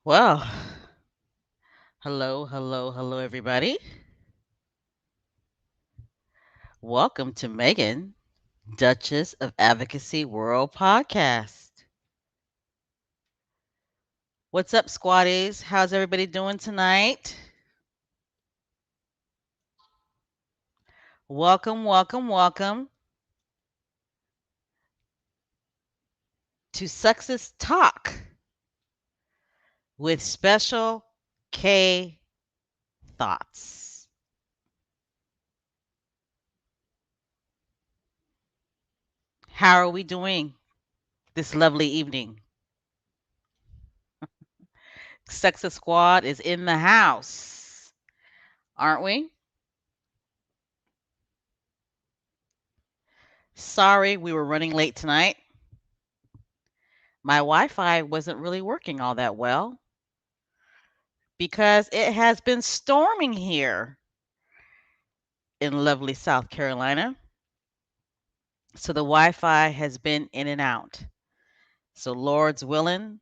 Well, hello, everybody. Welcome to Megan, Duchess of Advocacy World Podcast. What's up, squatties? How's everybody doing tonight? Welcome to Success Talk with Special K Thoughts. How are we doing this lovely evening? Success Squad is in the house, aren't we? Sorry we were running late tonight. My Wi-Fi wasn't really working all that well because it has been storming here in lovely South Carolina. So the Wi-Fi has been in and out. So Lord's willing,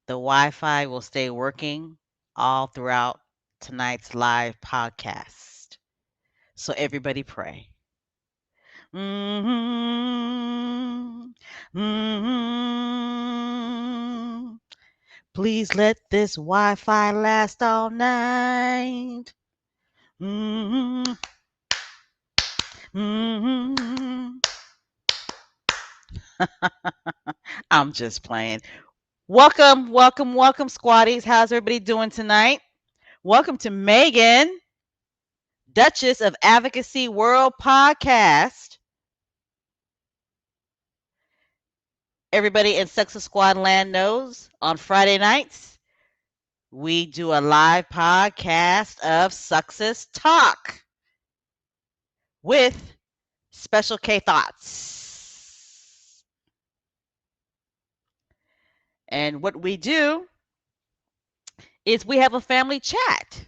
the Wi-Fi will stay working all throughout tonight's live podcast. So everybody pray. Mm-hmm. Mm-hmm. Please let this Wi-Fi last all night. Mm-hmm. Mm-hmm. I'm just playing. Welcome, squatties. How's everybody doing tonight? Welcome to Megan, Duchess of Advocacy World Podcast. Everybody in Success Squad land knows on Friday nights, we do a live podcast of Success Talk with Special K Thoughts. And what we do is we have a family chat.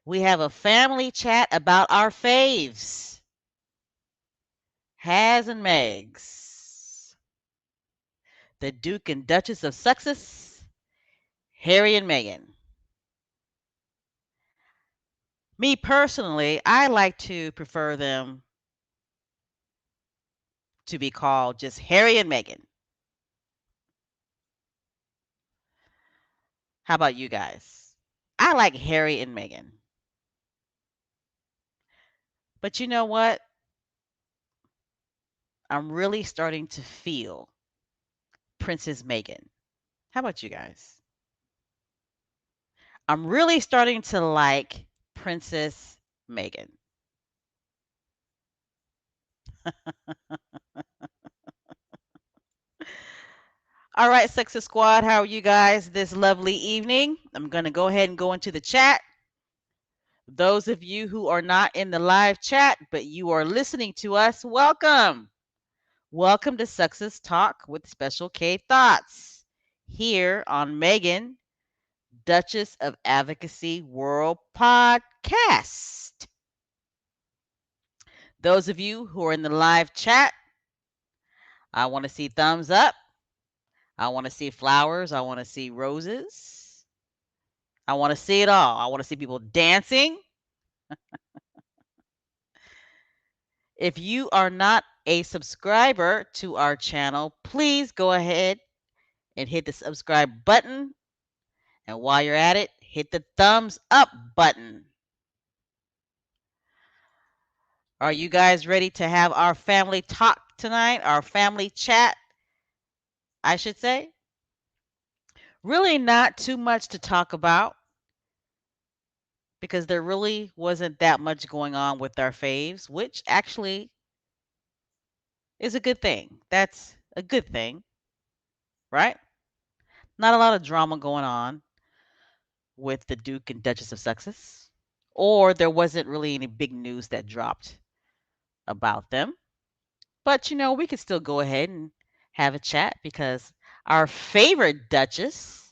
We have a family chat about our faves, Has and Megs, the Duke and Duchess of Sussex, Harry and Meghan. Me personally, I like to prefer them to be called just Harry and Meghan. How about you guys? I like Harry and Meghan. But you know what? I'm really starting to feel Princess Meghan. How about you guys? I'm really starting to like Princess Meghan. All right, Sexy Squad, how are you guys this lovely evening? I'm going to go ahead and go into the chat. Those of you who are not in the live chat, but you are listening to us, welcome. Welcome to Success Talk with Special K Thoughts here on Megan, Duchess of Advocacy World Podcast. Those of you who are in the live chat, I want to see thumbs up. I want to see flowers. I want to see roses. I want to see it all. I want to see people dancing. If you are not a subscriber to our channel, please go ahead and hit the subscribe button. And while you're at it, hit the thumbs up button. Are you guys ready to have our family talk tonight? Our family chat, I should say? Really not too much to talk about because there really wasn't that much going on with our faves, which actually is a good thing. That's a good thing, right? Not a lot of drama going on with the Duke and Duchess of Sussex, or there wasn't really any big news that dropped about them. But we could still go ahead and have a chat because our favorite Duchess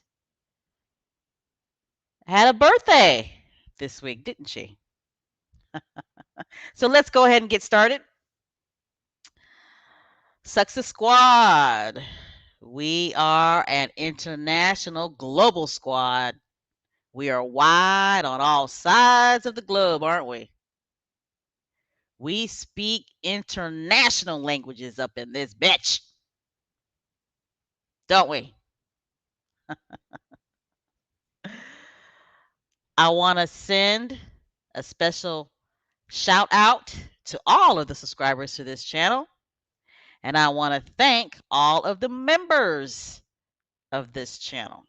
had a birthday this week, didn't she? So let's go ahead and get started. Success Squad. We are an international global squad. We are wide on all sides of the globe, aren't we? We speak international languages up in this bitch, don't we? I want to send a special shout out to all of the subscribers to this channel. And I want to thank all of the members of this channel.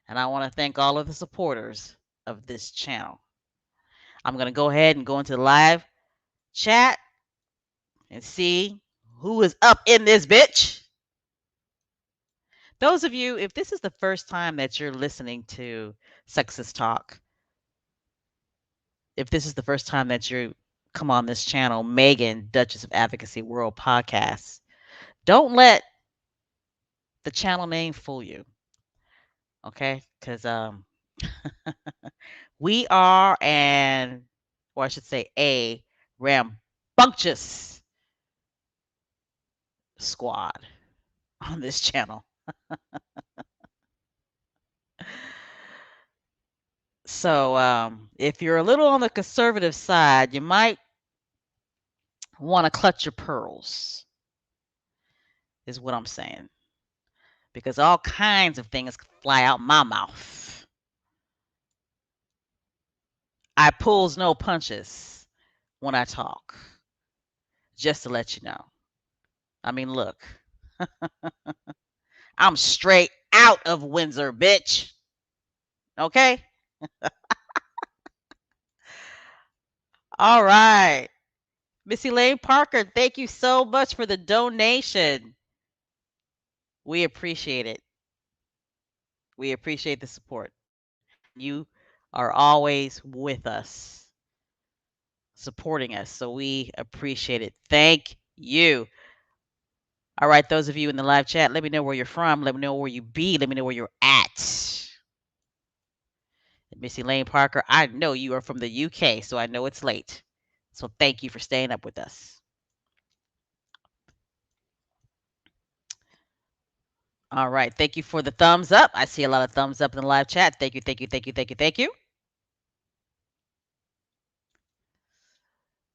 And I want to thank all of the supporters of this channel. I'm going to go ahead and go into the live chat and see who is up in this bitch. Those of you, if this is the first time that you're listening to Sexist Talk, if this is the first time that you come on this channel, Meghan, Duchess of Advocacy World Podcast, don't let the channel name fool you, okay? Because we are or I should say, a rambunctious squad on this channel. So if you're a little on the conservative side, you might want to clutch your pearls, is what I'm saying. Because all kinds of things fly out my mouth. I pulls no punches when I talk, just to let you know. I mean, look, I'm straight out of Windsor, bitch. Okay? All right. Missy Lane Parker, thank you so much for the donation. We appreciate it. We appreciate the support. And you are always with us, supporting us. So we appreciate it. Thank you. All right, those of you in the live chat, let me know where you're from. Let me know where you be. Let me know where you're at. Missy Lane Parker, I know you are from the UK, so I know it's late. So thank you for staying up with us. All right. Thank you for the thumbs up. I see a lot of thumbs up in the live chat. Thank you, thank you, thank you, thank you, thank you.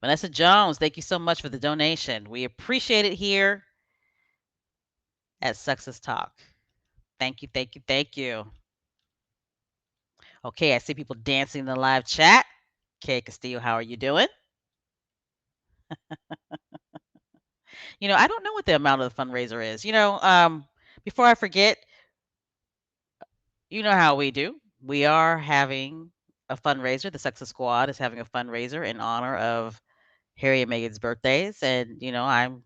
Vanessa Jones, thank you so much for the donation. We appreciate it here at Success Talk. Thank you, thank you, thank you. Okay, I see people dancing in the live chat. Okay, Castillo, how are you doing? I don't know what the amount of the fundraiser is. Before I forget, you know how we do. We are having a fundraiser. The Success Squad is having a fundraiser in honor of Harry and Meghan's birthdays, and I'm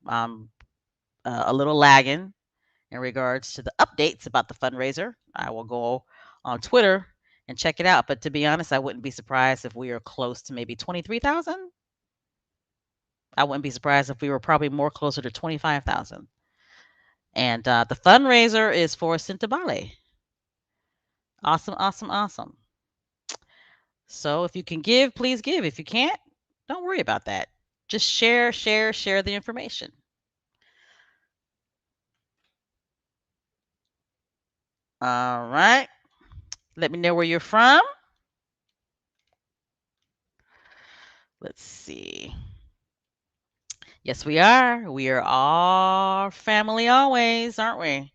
a little lagging in regards to the updates about the fundraiser. I will go on Twitter and check it out. But to be honest, I wouldn't be surprised if we are close to maybe 23,000. I wouldn't be surprised if we were probably more closer to 25,000. And the fundraiser is for Sintabale. Awesome, awesome, awesome. So if you can give, please give. If you can't, don't worry about that. Just share the information. All right. Let me know where you're from. Let's see. Yes, we are. We are all family always, aren't we?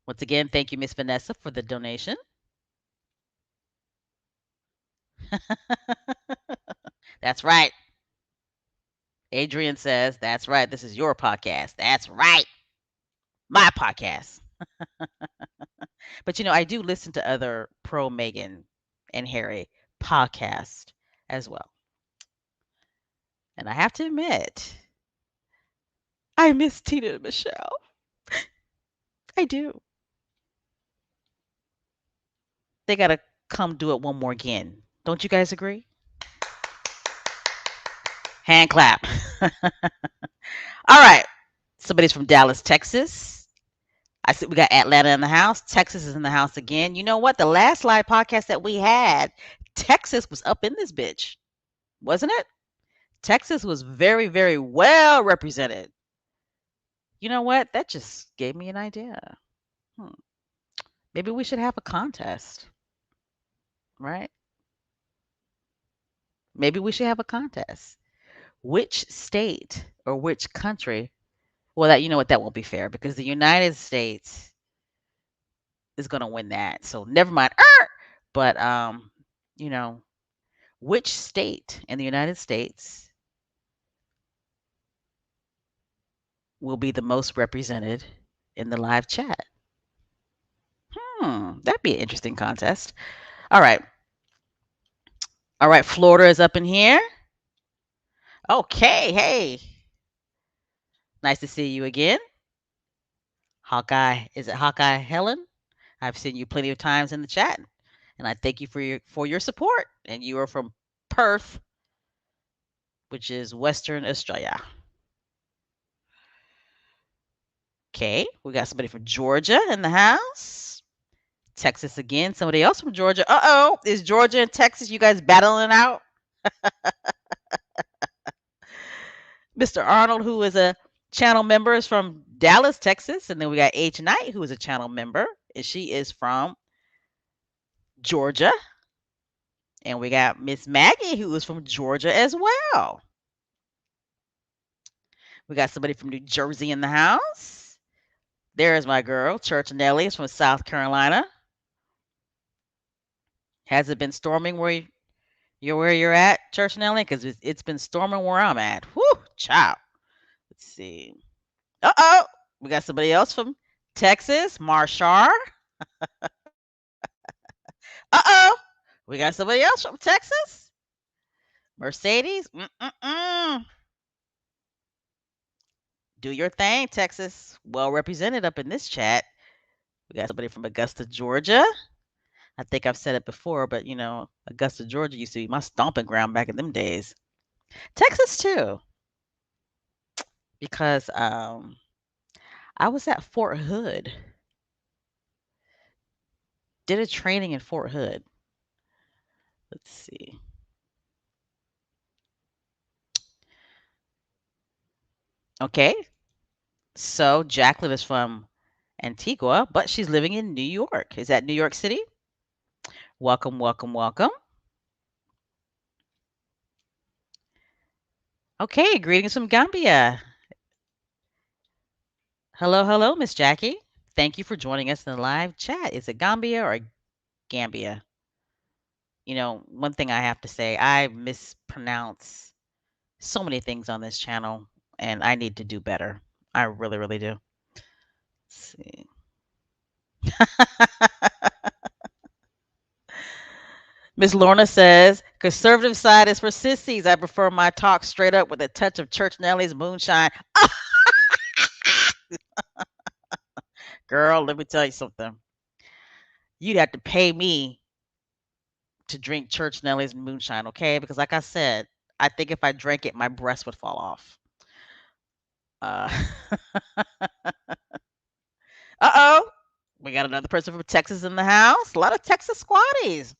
Once again, thank you, Miss Vanessa, for the donation. That's right. Adrian says, that's right. This is your podcast. That's right. My podcast. But I do listen to other pro Meghan and Harry podcasts as well. And I have to admit, I miss Tina and Michelle. I do. They got to come do it one more again. Don't you guys agree? Hand clap. All right. Somebody's from Dallas, Texas. I see we got Atlanta in the house. Texas is in the house again. You know what? The last live podcast that we had, Texas was up in this bitch, wasn't it? Texas was very, very well represented. You know what? That just gave me an idea. Hmm. Maybe we should have a contest, right? Maybe we should have a contest. Which state or which country? Well, that you know what, that won't be fair because the United States is going to win that. So never mind. But you know, which state in the United States will be the most represented in the live chat? That'd be an interesting contest. All right. All right, Florida is up in here. Okay, hey. Nice to see you again. Hawkeye, is it Hawkeye Helen? I've seen you plenty of times in the chat, and I thank you for your support. And you are from Perth, which is Western Australia. Okay, we got somebody from Georgia in the house. Texas again. Somebody else from Georgia. Uh-oh, is Georgia and Texas, you guys battling out? Mr. Arnold, who is a channel member, is from Dallas, Texas. And then we got H. Knight, who is a channel member, and she is from Georgia. And we got Miss Maggie, who is from Georgia as well. We got somebody from New Jersey in the house. There's my girl, Church Nelly, is from South Carolina. Has it been storming where you're at, Church Nelly? Because it's been storming where I'm at. Whew, child. Let's see. Uh-oh. We got somebody else from Texas, Marshar. Uh-oh. We got somebody else from Texas, Mercedes. Do your thing, Texas. Well represented up in this chat. We got somebody from Augusta, Georgia. I think I've said it before, but Augusta, Georgia used to be my stomping ground back in them days. Texas too, because I was at Fort Hood. Did a training in Fort Hood. Let's see. Okay. So Jacqueline is from Antigua, but she's living in New York. Is that New York City? Welcome, welcome, welcome. Okay, greetings from Gambia. Hello, hello, Miss Jackie. Thank you for joining us in the live chat. Is it Gambia or Gambia? One thing I have to say, I mispronounce so many things on this channel, and I need to do better. I really, really do. Let's see. Miss Lorna says, conservative side is for sissies. I prefer my talk straight up with a touch of Church Nelly's moonshine. Girl, let me tell you something. You'd have to pay me to drink Church Nelly's moonshine, okay? Because like I said, I think if I drank it, my breast would fall off. Uh oh. We got another person from Texas in the house. A lot of Texas squatties.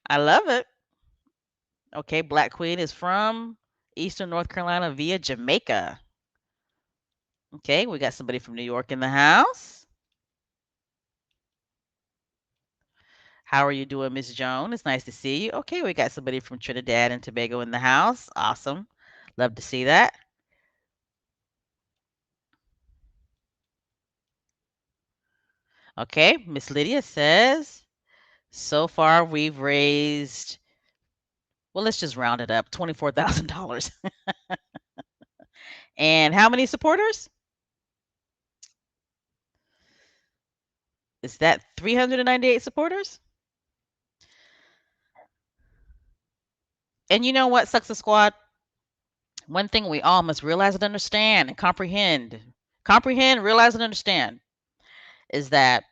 I love it. Okay, Black Queen is from Eastern North Carolina via Jamaica. Okay, we got somebody from New York in the house. How are you doing, Miss Joan? It's nice to see you. Okay, we got somebody from Trinidad and Tobago in the house. Awesome. Love to see that. Okay, Miss Lydia says, so far we've raised, well, let's just round it up, $24,000. And how many supporters? Is that 398 supporters? And you know what, Success Squad? One thing we all must realize and understand and comprehend, realize and understand is that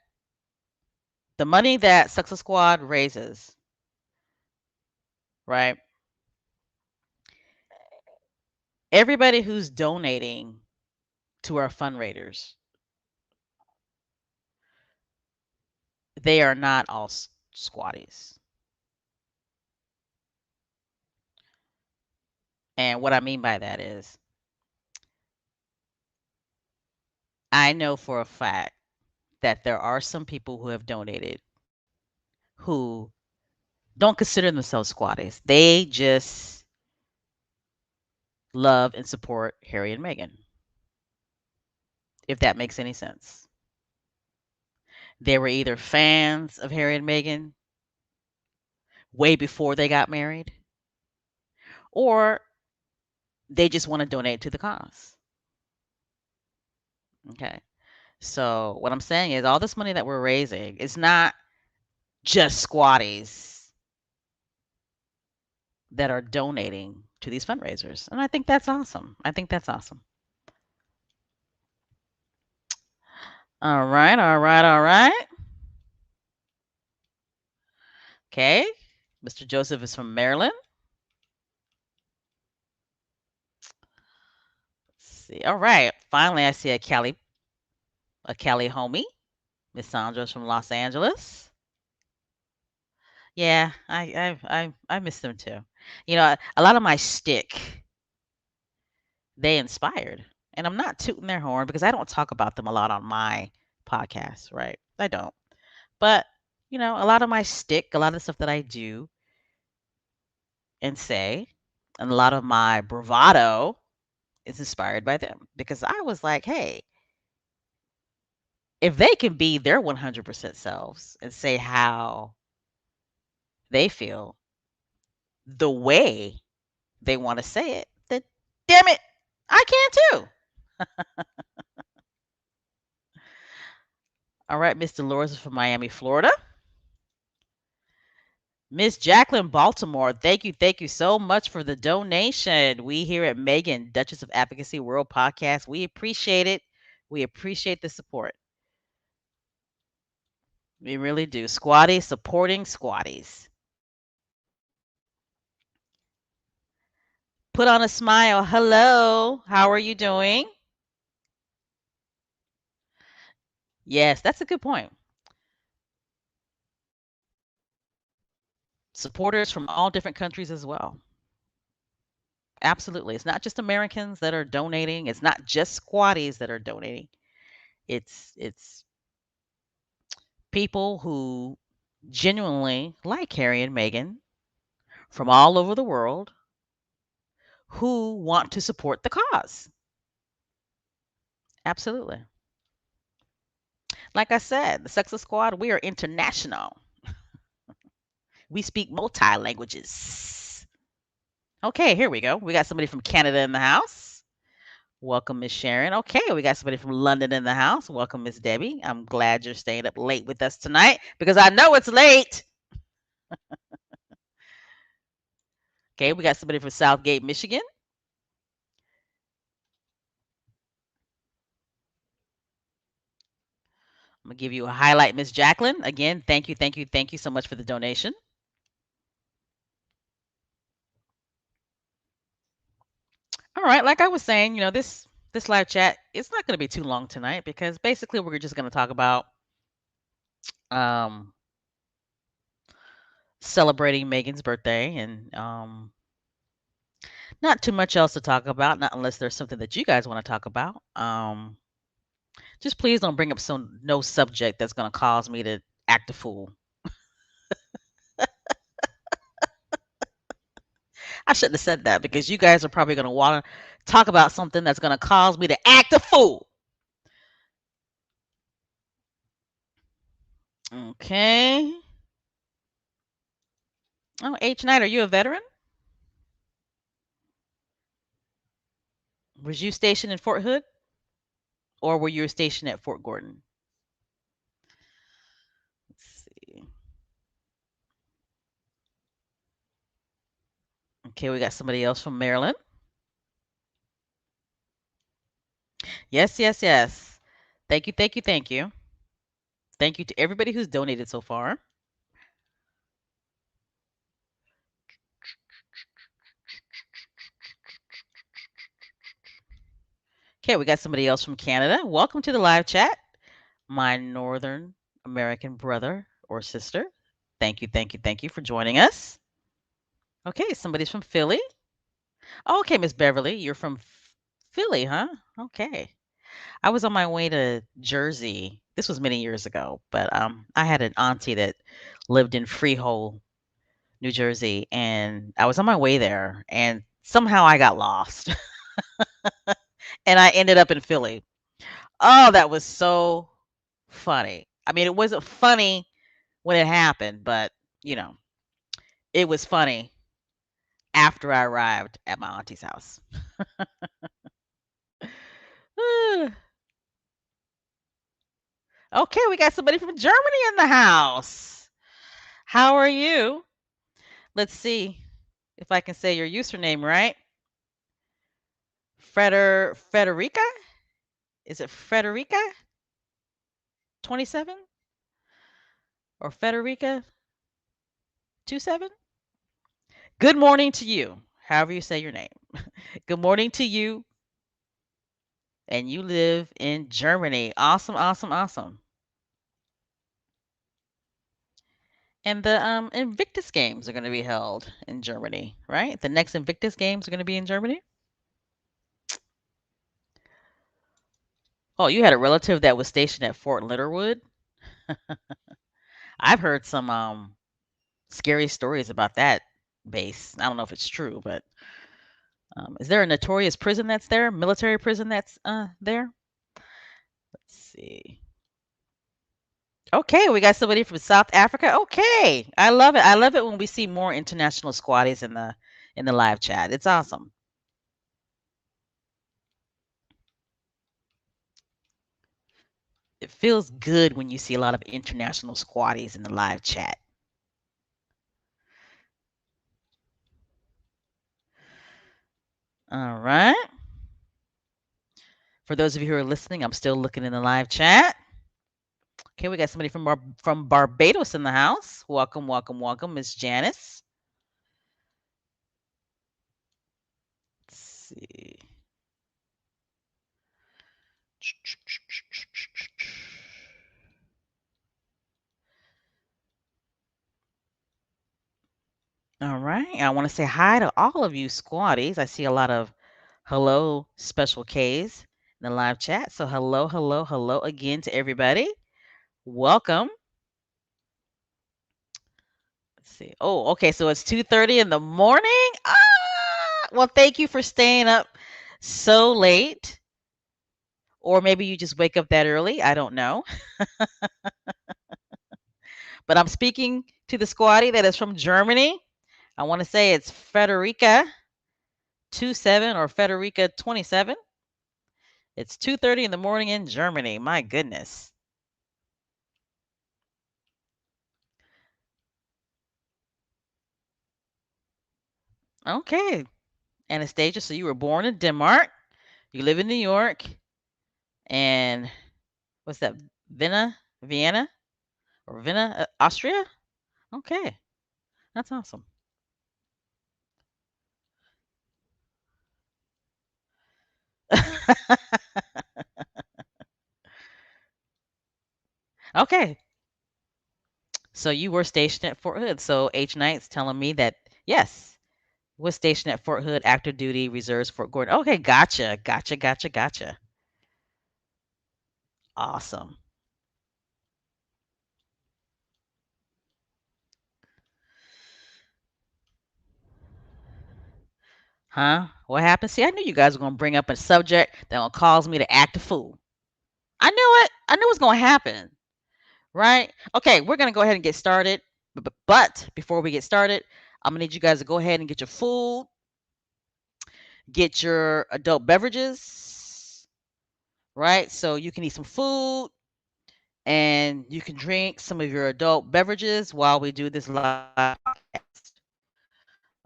the money that Success Squad raises, right? Everybody who's donating to our fundraisers, they are not all squatties. And what I mean by that is, I know for a fact that there are some people who have donated who don't consider themselves squatties. They just love and support Harry and Meghan, if that makes any sense. They were either fans of Harry and Meghan way before they got married, or they just want to donate to the cause. Okay. So what I'm saying is all this money that we're raising is not just squatties that are donating to these fundraisers. And I think that's awesome. I think that's awesome. All right, all right, all right. Okay. Mr. Joseph is from Maryland. Let's see. All right. Finally, I see a Cali homie. Miss Sandra's from Los Angeles. Yeah, I miss them too. You know, a lot of my stick, they inspired. And I'm not tooting their horn because I don't talk about them a lot on my podcast, right? I don't. But, a lot of my stick, a lot of the stuff that I do and say, and a lot of my bravado is inspired by them because I was like, hey, if they can be their 100% selves and say how they feel the way they want to say it, then damn it, I can too. All right, Miss Dolores is from Miami, Florida. Miss Jacqueline Baltimore, thank you so much for the donation. We here at Megan, Duchess of Advocacy World Podcast, we appreciate it. We appreciate the support. We really do. Squatties supporting squatties. Put on a smile. Hello. How are you doing? Yes, that's a good point. Supporters from all different countries as well. Absolutely. It's not just Americans that are donating. It's not just squatties that are donating. It's people who genuinely like Harry and Meghan from all over the world who want to support the cause. Absolutely. Like I said, the Sexist Squad, we are international. We speak multi languages. Okay, here we go. We got somebody from Canada in the house. Welcome, Miss Sharon. Okay, we got somebody from London in the house. Welcome, Miss Debbie. I'm glad you're staying up late with us tonight because I know it's late. Okay, we got somebody from Southgate, Michigan. I'm gonna give you a highlight, Miss Jacqueline. Again, thank you so much for the donation. All right, like I was saying, this live chat, it's not going to be too long tonight because basically we're just going to talk about um, celebrating Megan's birthday and not too much else to talk about, not unless there's something that you guys want to talk about. Just please don't bring up some no subject that's going to cause me to act a fool. I shouldn't have said that because you guys are probably going to want to talk about something that's going to cause me to act a fool. Okay. Oh, H Knight, are you a veteran? Was you stationed in Fort Hood or were you stationed at Fort Gordon? Let's see. Okay, we got somebody else from Maryland. Yes, yes, yes. Thank you, thank you, thank you. Thank you to everybody who's donated so far. Okay, we got somebody else from Canada. Welcome to the live chat, my Northern American brother or sister. Thank you for joining us. Okay, somebody's from Philly. Okay, Miss Beverly, you're from Philly, huh? Okay. I was on my way to Jersey. This was many years ago, but I had an auntie that lived in Freehold, New Jersey, and I was on my way there, and somehow I got lost, and I ended up in Philly. Oh, that was so funny. I mean, it wasn't funny when it happened, but you know, it was funny after I arrived at my auntie's house. Okay, we got somebody from Germany in the house. How are you? Let's see if I can say your username right. Frederica? Is it Frederica 27 or Federica 27? Good morning to you. However you say your name. Good morning to you, and you live in Germany. Awesome, awesome, awesome. And the Invictus Games are going to be held in Germany, right? The next Invictus Games are going to be in Germany. Oh, you had a relative that was stationed at Fort Litterwood. I've heard some scary stories about that base. I don't know if it's true, but is there a notorious prison that's there? Military prison that's there? Let's see. Okay, we got somebody from South Africa. Okay, I love it. I love it when we see more international squatties in the live chat. It's awesome. It feels good when you see a lot of international squatties in the live chat. All right. For those of you who are listening, I'm still looking in the live chat. Okay, we got somebody from Barbados in the house. Welcome, welcome, welcome, Miss Janice. Let's see. All right. I want to say hi to all of you squatties. I see a lot of hello special Ks in the live chat. So hello, hello, hello again to everybody. Welcome. Let's see. Oh, okay. So it's 2:30 in the morning. Well, thank you for staying up so late. Or maybe you just wake up that early. I don't know. But I'm speaking to the squatty that is from Germany. I want to say it's Federica 27 or Federica 27. It's 2:30 in the morning in Germany. My goodness. Okay. Anastasia, so you were born in Denmark. You live in New York. And what's that? Vienna or Vienna, Austria? Okay. That's awesome. Okay. So you were stationed at Fort Hood. So H Knight's telling me that yes, was stationed at Fort Hood, active duty, reserves, Fort Gordon. Okay, gotcha, gotcha, gotcha, gotcha. Awesome. Huh? What happened? See, I knew you guys were gonna bring up a subject that will cause me to act a fool. I knew it. I knew it was gonna happen. Right? Okay, we're gonna go ahead and get started. But before we get started, I'm gonna need you guys to go ahead and get your food, get your adult beverages, right? So you can eat some food and you can drink some of your adult beverages while we do this live podcast.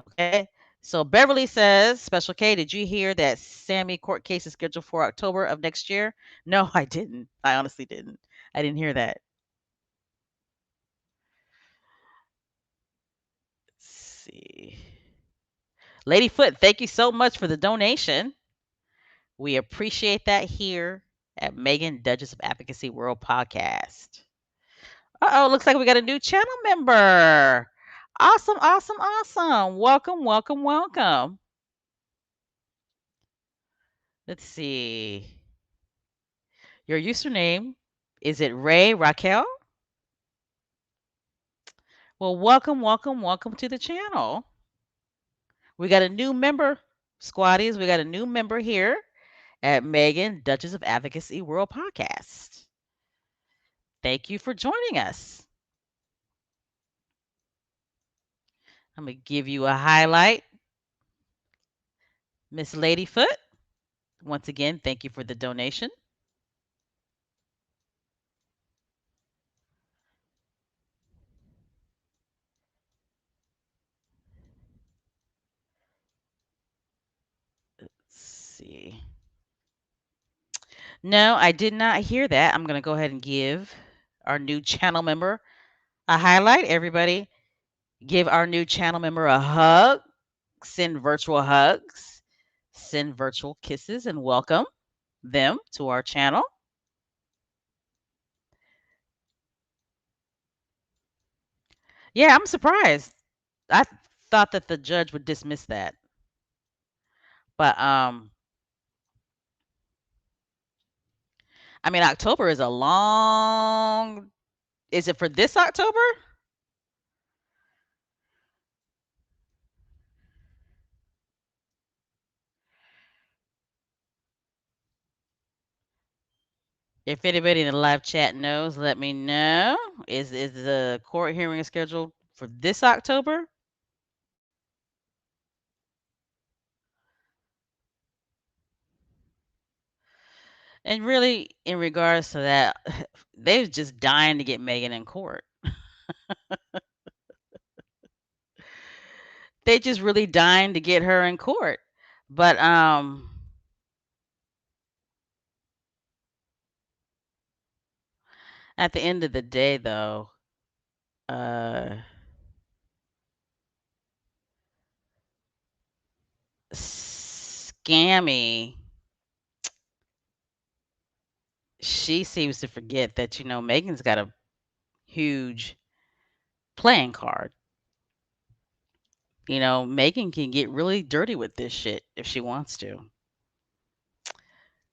Okay. So Beverly says, Special K, did you hear that Sammy court case is scheduled for October of next year? No, I didn't. I honestly didn't. I didn't hear that. Let's see. Lady Foot, thank you so much for the donation. We appreciate that here at Megan Duchess of Advocacy World Podcast. Uh-oh, looks like we got a new channel member. Awesome, awesome, awesome. Welcome, welcome, welcome. Let's see. Your username, is it Ray Raquel? Well, welcome, welcome, welcome to the channel. We got a new member, squaddies. We got a new member here at Meghan, Duchess of Advocacy World Podcast. Thank you for joining us. I'm going to give you a highlight. Miss Ladyfoot, once again, thank you for the donation. Let's see. No, I did not hear that. I'm going to go ahead and give our new channel member a highlight. Everybody, give our new channel member a hug, send virtual hugs, send virtual kisses, and welcome them to our channel. Yeah, I'm surprised. I thought that the judge would dismiss that. But I mean October is a long, is it for this October? If anybody in the live chat knows, let me know. Is the court hearing scheduled for this October? And really, in regards to that, they're just dying to get Meghan in court. They just really dying to get her in court. But at the end of the day, though, uh, Scammy, she seems to forget that Meghan's got a huge playing card. Meghan can get really dirty with this shit if she wants to.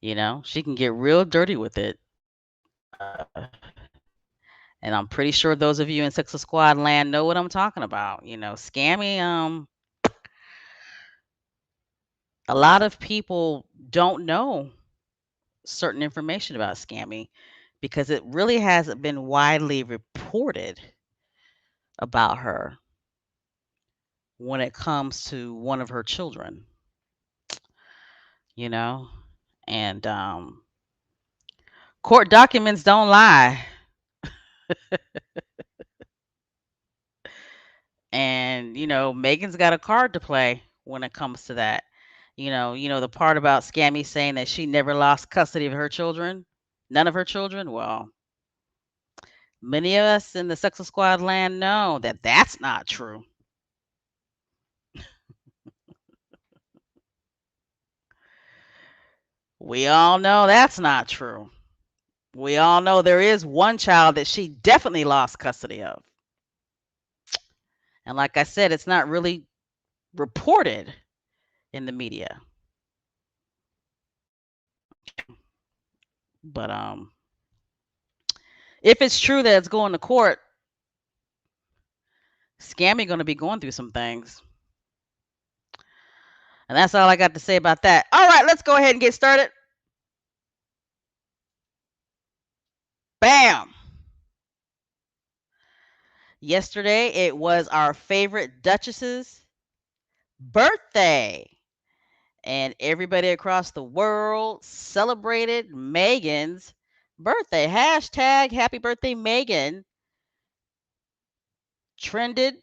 She can get real dirty with it. And I'm pretty sure those of you in Sexo Squad land know what I'm talking about. Scammy, a lot of people don't know certain information about Scammy because it really hasn't been widely reported about her when it comes to one of her children, you know? And court documents don't lie. And, Megan's got a card to play when it comes to that. The part about Scammy saying that she never lost custody of her children, none of her children. Well, many of us in the Sexo Squad land know that that's not true. We all know that's not true. We all know there is one child that she definitely lost custody of. And like I said, it's not really reported in the media. But if it's true that it's going to court, Scammy going to be going through some things. And that's all I got to say about that. All right, let's go ahead and get started. Bam. Yesterday, it was our favorite Duchess's birthday. And everybody across the world celebrated Meghan's birthday. Hashtag happy birthday, Meghan trended.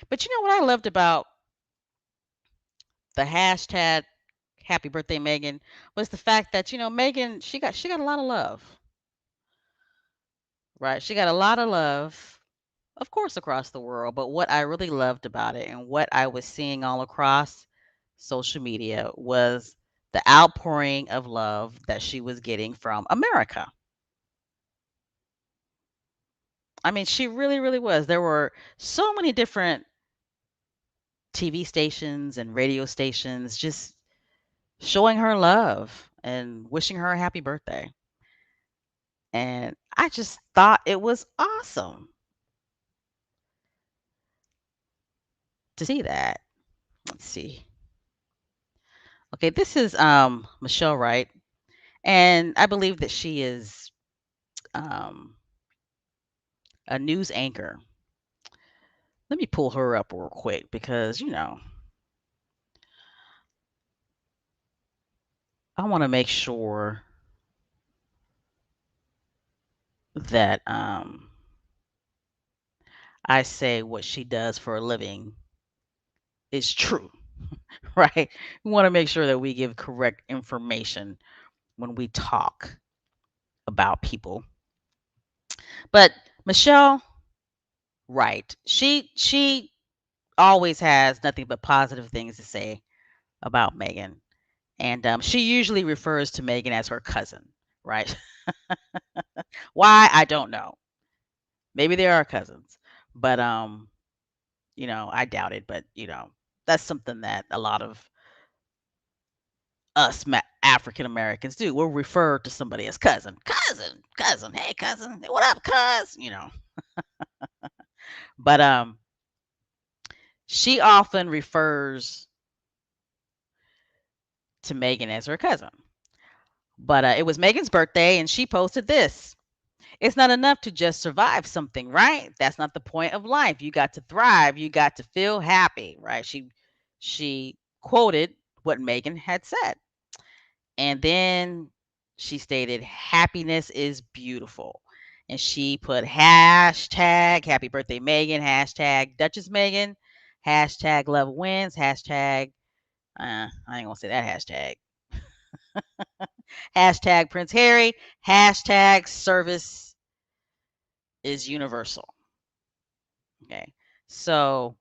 But you know what I loved about the hashtag happy birthday, Meghan, was the fact that, Meghan, she got a lot of love. Right? She got a lot of love, of course, across the world. But what I really loved about it and what I was seeing all across social media was the outpouring of love that she was getting from America. I mean, she really, really was. There were so many different TV stations and radio stations just showing her love and wishing her a happy birthday. And I just thought it was awesome to see that. Let's see. Okay, this is Michelle Wright, and I believe that she is um a news anchor. Let me pull her up real quick because, I want to make sure that I say what she does for a living is true, right? We want to make sure that we give correct information when we talk about people. But Michelle Wright, she always has nothing but positive things to say about Meghan. And she usually refers to Meghan as her cousin, right? Why? I don't know. Maybe they are cousins, but I doubt it. But that's something that a lot of us African Americans do. We'll refer to somebody as cousin, cousin, cousin. Hey, cousin. Hey, what up, cuz? But she often refers to Meghan as her cousin. But it was Meghan's birthday, and she posted this. It's not enough to just survive something, right? That's not the point of life. You got to thrive. You got to feel happy, right? She quoted what Meghan had said. And then she stated, happiness is beautiful. And she put hashtag happy birthday Meghan, hashtag Duchess Meghan, hashtag love wins, hashtag, I ain't gonna say that hashtag. Hashtag Prince Harry, hashtag service is universal. Okay. So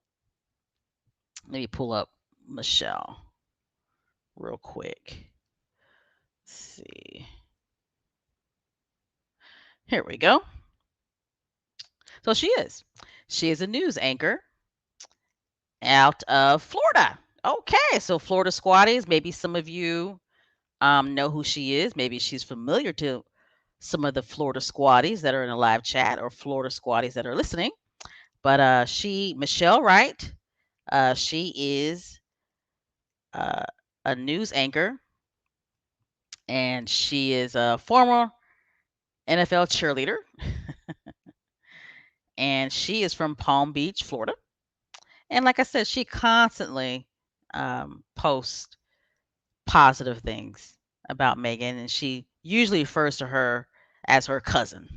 let me pull up Michelle real quick. Let's see. Here we go. So she is. She is a news anchor out of Florida. Okay, so Florida Squatties, maybe some of you know who she is. Maybe she's familiar to some of the Florida Squatties that are in a live chat or Florida Squatties that are listening. But Michelle Wright, she is uh, a news anchor, and she is a former NFL cheerleader, and she is from Palm Beach, Florida. And like I said, she constantly posts positive things about Meghan, and she usually refers to her as her cousin.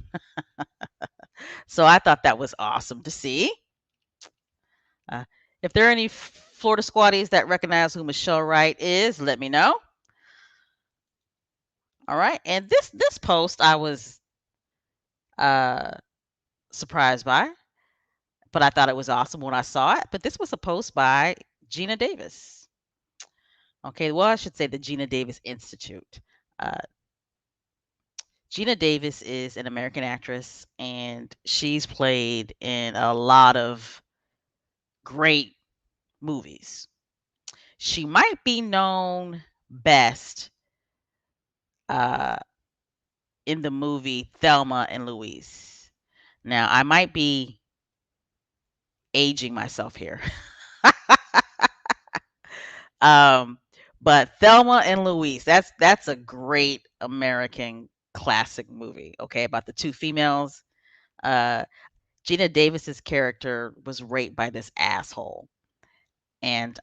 So I thought that was awesome to see. Uh, if there are any Florida squatties that recognize who Michelle Wright is, let me know. All right, and this post I was uh, surprised by, but I thought it was awesome when I saw it. But this was a post by Gina Davis. Okay, well I should say the Gina Davis Institute. Uh, Gina Davis is an American actress, and she's played in a lot of great movies. She might be known best uh, in the movie Thelma and Louise. Now, I might be aging myself here, um, but Thelma and Louise, that's a great American classic movie. Okay, about the two females. Uh, Gina Davis's character was raped by this asshole, and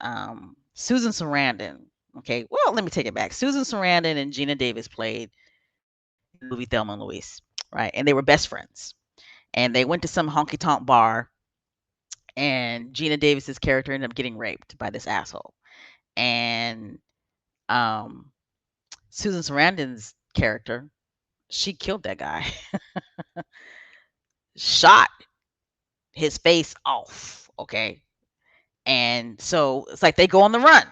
Susan Sarandon. Okay, well, let me take it back. Susan Sarandon and Gina Davis played in the movie Thelma and Louise, right? And they were best friends. And they went to some honky tonk bar, and Gina Davis's character ended up getting raped by this asshole. And um, Susan Sarandon's character, she killed that guy, shot his face off. Okay, and so it's like they go on the run.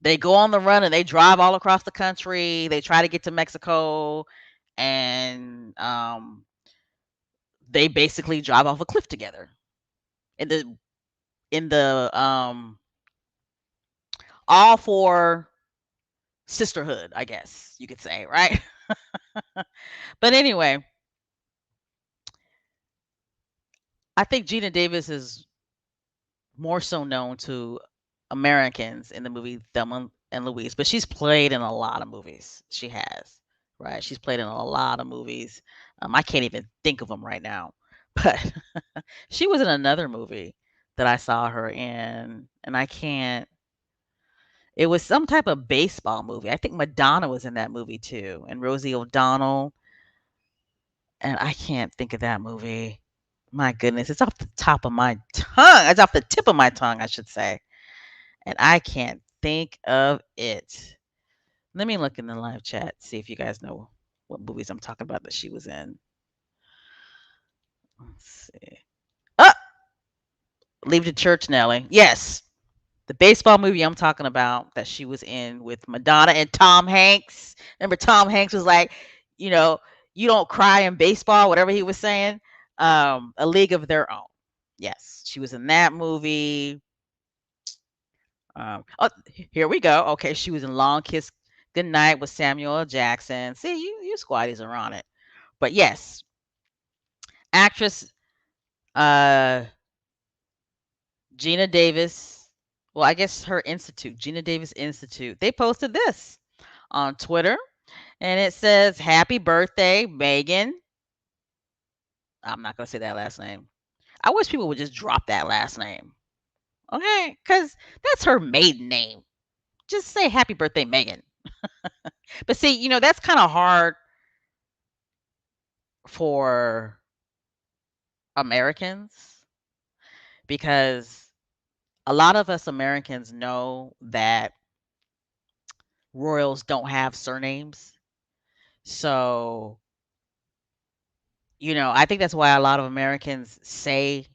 They go on the run and they drive all across the country. They try to get to Mexico, and they basically drive off a cliff together. In the all four sisterhood, I guess you could say, right? But anyway, I think Gina Davis is more so known to Americans in the movie Thelma and Louise, but she's played in a lot of movies. She has, right? She's played in a lot of movies. I can't even think of them right now, but she was in another movie that I saw her in, and I can't. It was some type of baseball movie. I think Madonna was in that movie too, and Rosie O'Donnell, and I can't think of that movie. My goodness, it's off the top of my tongue. It's off the tip of my tongue, I should say. And I can't think of it. Let me look in the live chat, see if you guys know what movies I'm talking about that she was in. Let's see. Oh, Leave the Church, Nelly. Yes, the baseball movie I'm talking about that she was in with Madonna and Tom Hanks. Remember, Tom Hanks was like, you know, you don't cry in baseball, whatever he was saying. A League of Their Own. Yes, she was in that movie. Oh, here we go. Okay, she was in Long Kiss Goodnight with Samuel L. Jackson. See, you squaddies are on it. But yes, actress uh Gina Davis. Well, I guess her institute, Gina Davis Institute. They posted this on Twitter, and it says, "Happy birthday, Megan." I'm not gonna say that last name. I wish people would just drop that last name. Okay, because that's her maiden name. Just say happy birthday, Megan. But see, that's kind of hard for Americans because a lot of us Americans know that royals don't have surnames. So, I think that's why a lot of Americans say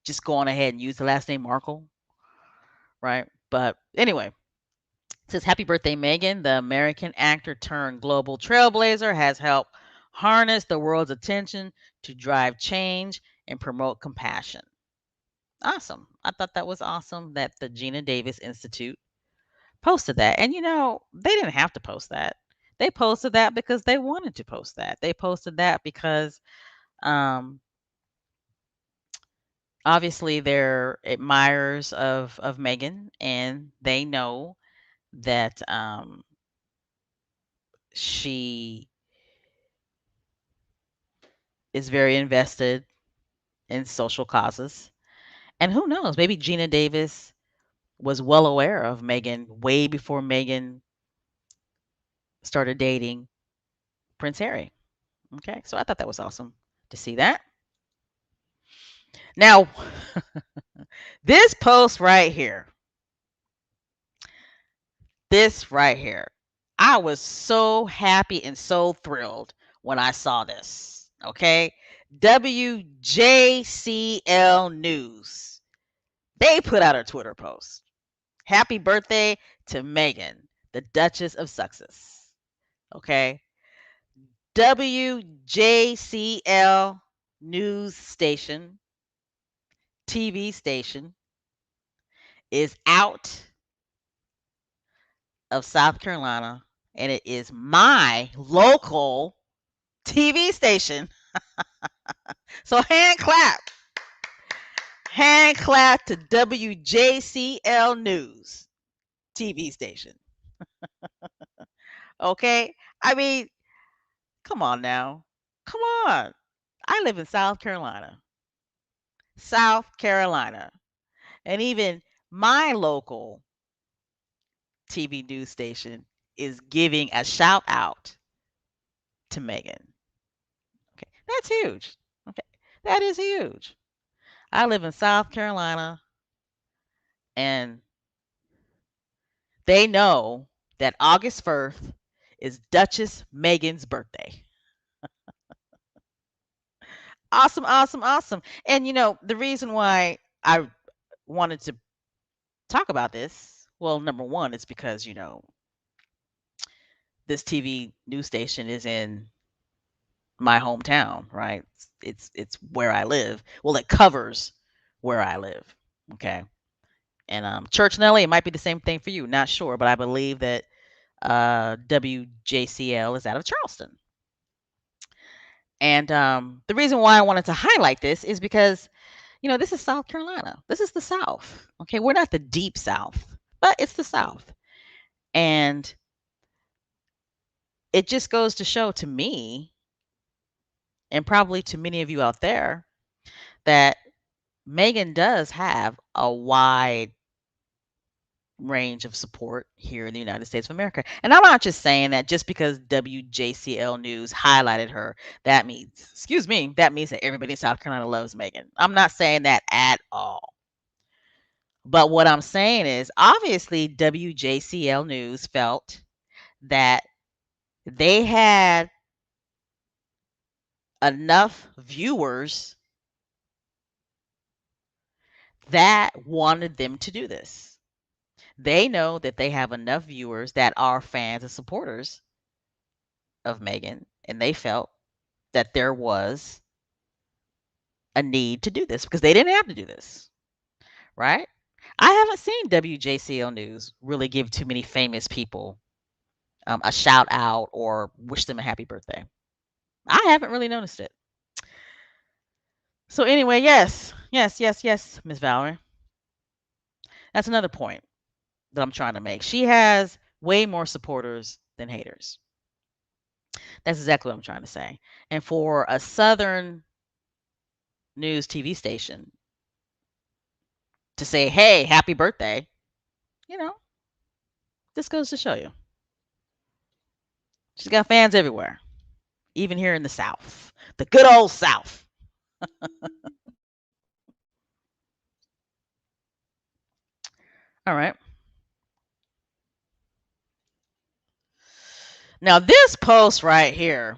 just go on ahead and use the last name Markle, right? But anyway, it says happy birthday, Megan. The American actor turned global trailblazer has helped harness the world's attention to drive change and promote compassion. Awesome. I thought that was awesome that the Gina Davis Institute posted that. And they didn't have to post that. They posted that because they wanted to post that. They posted that because um obviously they're admirers of Meghan, and they know that she is very invested in social causes. And who knows, maybe Gina Davis was well aware of Meghan way before Meghan started dating Prince Harry. Okay, so I thought that was awesome to see that. Now, this post right here, this right here, I was so happy and so thrilled when I saw this. Okay, WJCL News, they put out a Twitter post. Happy birthday to Meghan, the Duchess of Sussex. Okay, WJCL News Station, TV station, is out of South Carolina, and it is my local TV station. So hand clap to WJCL News TV station. Okay, I mean, come on now, come on. I live in South Carolina, South Carolina, and even my local TV news station is giving a shout out to Meghan. Okay, that's huge. Okay, that is huge. I live in South Carolina, and they know that August 1st is Duchess Meghan's birthday. Awesome, awesome, awesome. And the reason why I wanted to talk about this, well, number one, is because, this TV news station is in my hometown, right? It's where I live. Well, it covers where I live. Okay. And Church Nelly, it might be the same thing for you. Not sure, but I believe that WJCL is out of Charleston. And the reason why I wanted to highlight this is because, this is South Carolina. This is the South. Okay, we're not the deep South, but it's the South. And it just goes to show to me, and probably to many of you out there, that Meghan does have a wide range of support here in the United States of America. And I'm not just saying that just because WJCL News highlighted her, that means that everybody in South Carolina loves Meghan. I'm not saying that at all. But what I'm saying is obviously WJCL News felt that they had enough viewers that wanted them to do this. They know that they have enough viewers that are fans and supporters of Meghan, and they felt that there was a need to do this because they didn't have to do this, right? I haven't seen WJCL News really give too many famous people a shout out or wish them a happy birthday. I haven't really noticed it. So anyway, yes, Miss Valerie. That's another point that I'm trying to make. She has way more supporters than haters. That's exactly what I'm trying to say. And for a Southern news TV station to say, hey, happy birthday, you know, this goes to show you. She's got fans everywhere, even here in the South, the good old South. All right. Now, this post right here,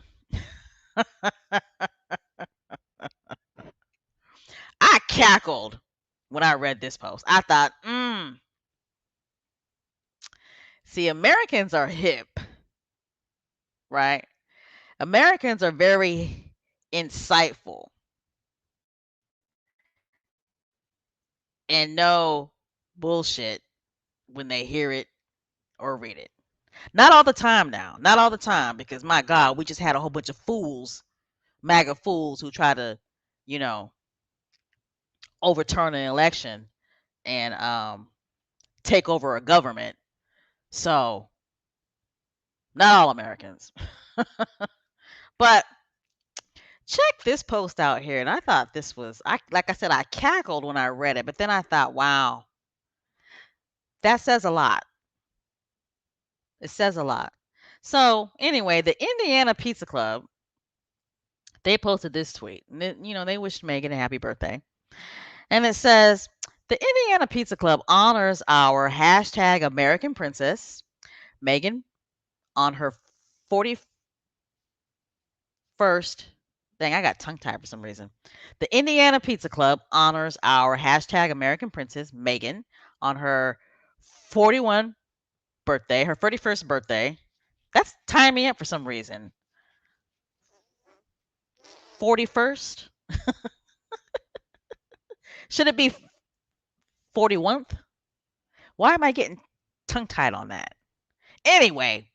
I cackled when I read this post. I thought, see, Americans are hip, right? Americans are very insightful and know bullshit when they hear it or read it. Not all the time now. Not all the time because my God, we just had a whole bunch of fools, MAGA fools who try to, you know, overturn an election and take over a government. So, not all Americans. But check this post out here. And I thought this was I like I said, I cackled when I read it, but then I thought, wow, that says a lot. It says a lot. So anyway, the Indiana Pizza Club, they posted this tweet. And they wished Megan a happy birthday. And it says, the Indiana Pizza Club honors our hashtag American Princess, Megan, on her 41st. Dang, I got tongue tied for some reason. The Indiana Pizza Club honors our hashtag American Princess, Megan, on her 41 birthday, her 31st birthday. That's tying me up for some reason. 41st? Should it be 41th? Why am I getting tongue tied on that? Anyway,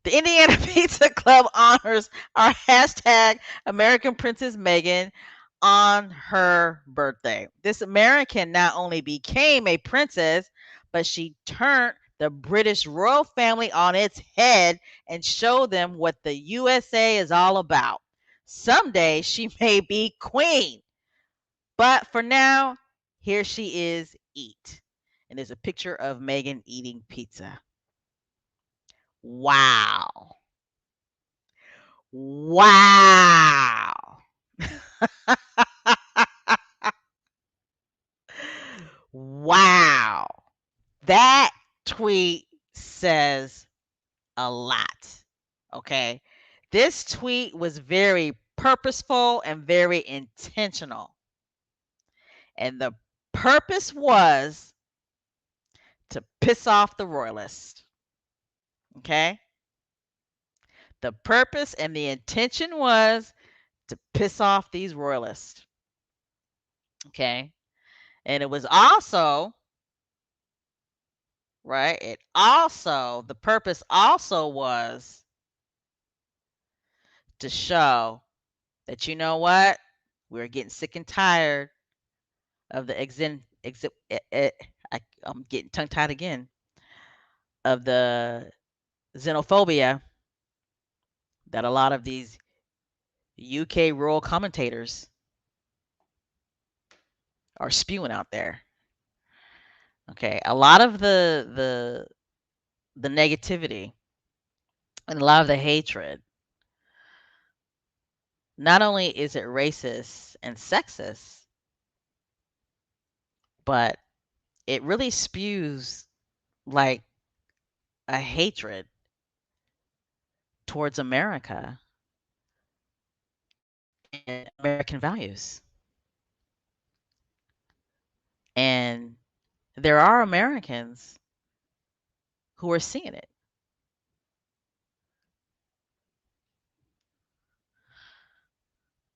the Indiana Pizza Club honors our hashtag American Princess Meghan on her birthday. This American not only became a princess, but she turned the British royal family on its head and showed them what the USA is all about. Someday she may be queen, but for now, here she is, eat. And there's a picture of Meghan eating pizza. Wow. Wow. Wow. That tweet says a lot. Okay. This tweet was very purposeful and very intentional. And the purpose was to piss off the royalists. Okay. The purpose and the intention was to piss off these royalists. Okay. And it was also right? It also, the purpose also was to show that, you know what? We're getting sick and tired of the I'm getting tongue tied again, of the xenophobia that a lot of these UK rural commentators are spewing out there. Okay, a lot of the negativity and a lot of the hatred, not only is it racist and sexist, but it really spews like a hatred towards America and American values. And there are Americans who are seeing it.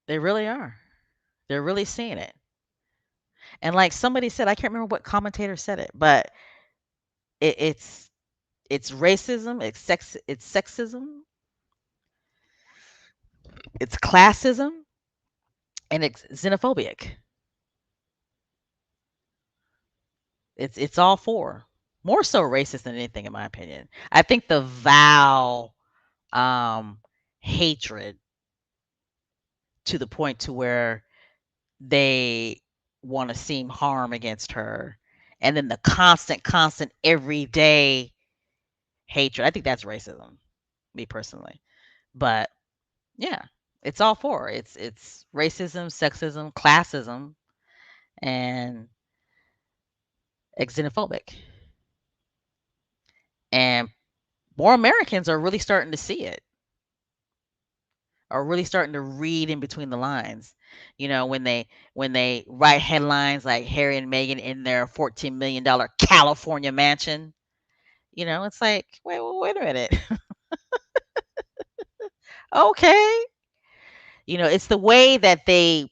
They really are. They're really seeing it. And like somebody said, I can't remember what commentator said it, but it, it's it's racism, it's sexism, it's classism, and it's xenophobic. It's all four. More so racist than anything, in my opinion. I think the vow um, hatred to the point to where they want to seem harm against her, and then the constant, everyday hatred. I think that's racism, me personally. But yeah, it's all four. It's racism, sexism, classism, and xenophobic. And more Americans are really starting to see it, are really starting to read in between the lines. You know, when they write headlines like Harry and Meghan in their $14 million California mansion, you know, it's like, wait a minute. Okay. You know, it's the way that they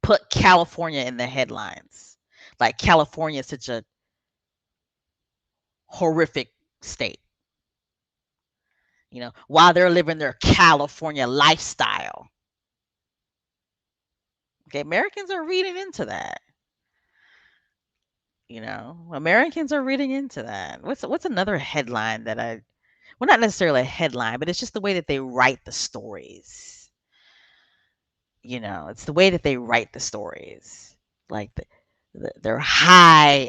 put California in the headlines. Like California is such a horrific state, you know, while they're living their California lifestyle. Okay, Americans are reading into that. You know, Americans are reading into that. What's another headline that I well, not necessarily a headline, but it's just the way that they write the stories. You know, it's the way that they write the stories. Like they're high.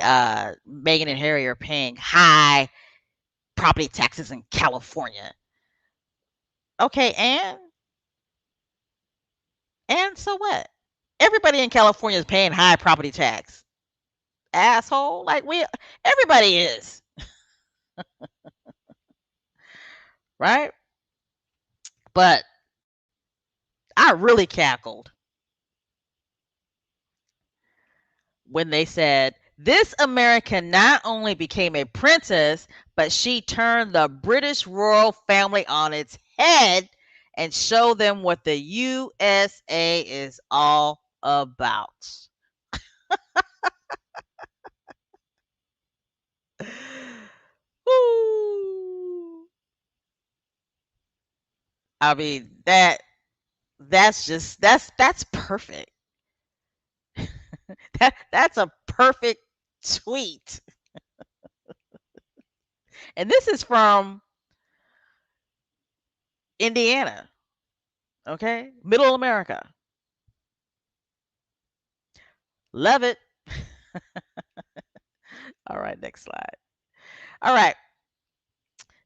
Meghan and Harry are paying high property taxes in California. Okay, and so what? Everybody in California is paying high property tax. Asshole, like we everybody is, right? But I really cackled when they said this American not only became a princess, but she turned the British royal family on its head and showed them what the USA is all about. Woo. I mean that's perfect. That's a perfect tweet. And this is from Indiana, okay? Middle America. Love it. All right, next slide. All right.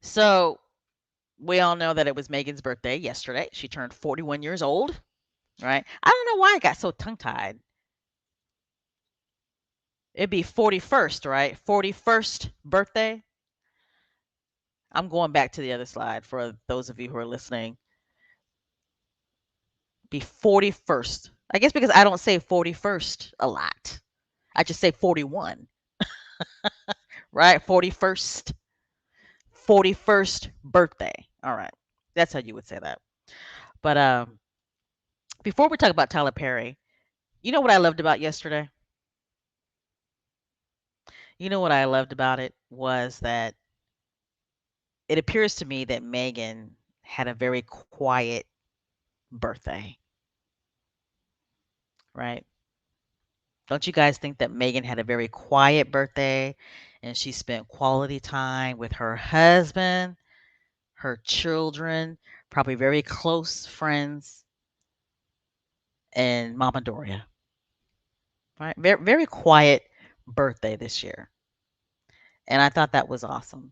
So we all know that it was Megan's birthday yesterday. She turned 41 years old, right? I don't know why I got so tongue tied. It'd be 41st, right? 41st birthday. I'm going back to the other slide for those of you who are listening. Be 41st. I guess because I don't say 41st a lot. I just say 41, right? 41st. 41st birthday. All right. That's how you would say that. But before we talk about Tyler Perry, you know what I loved about yesterday? You know what I loved about it was that it appears to me that Megan had a very quiet birthday, right? Don't you guys think that Megan had a very quiet birthday and she spent quality time with her husband, her children, probably very close friends, and Mama Doria, right? Very, very quiet birthday this year. And I thought that was awesome.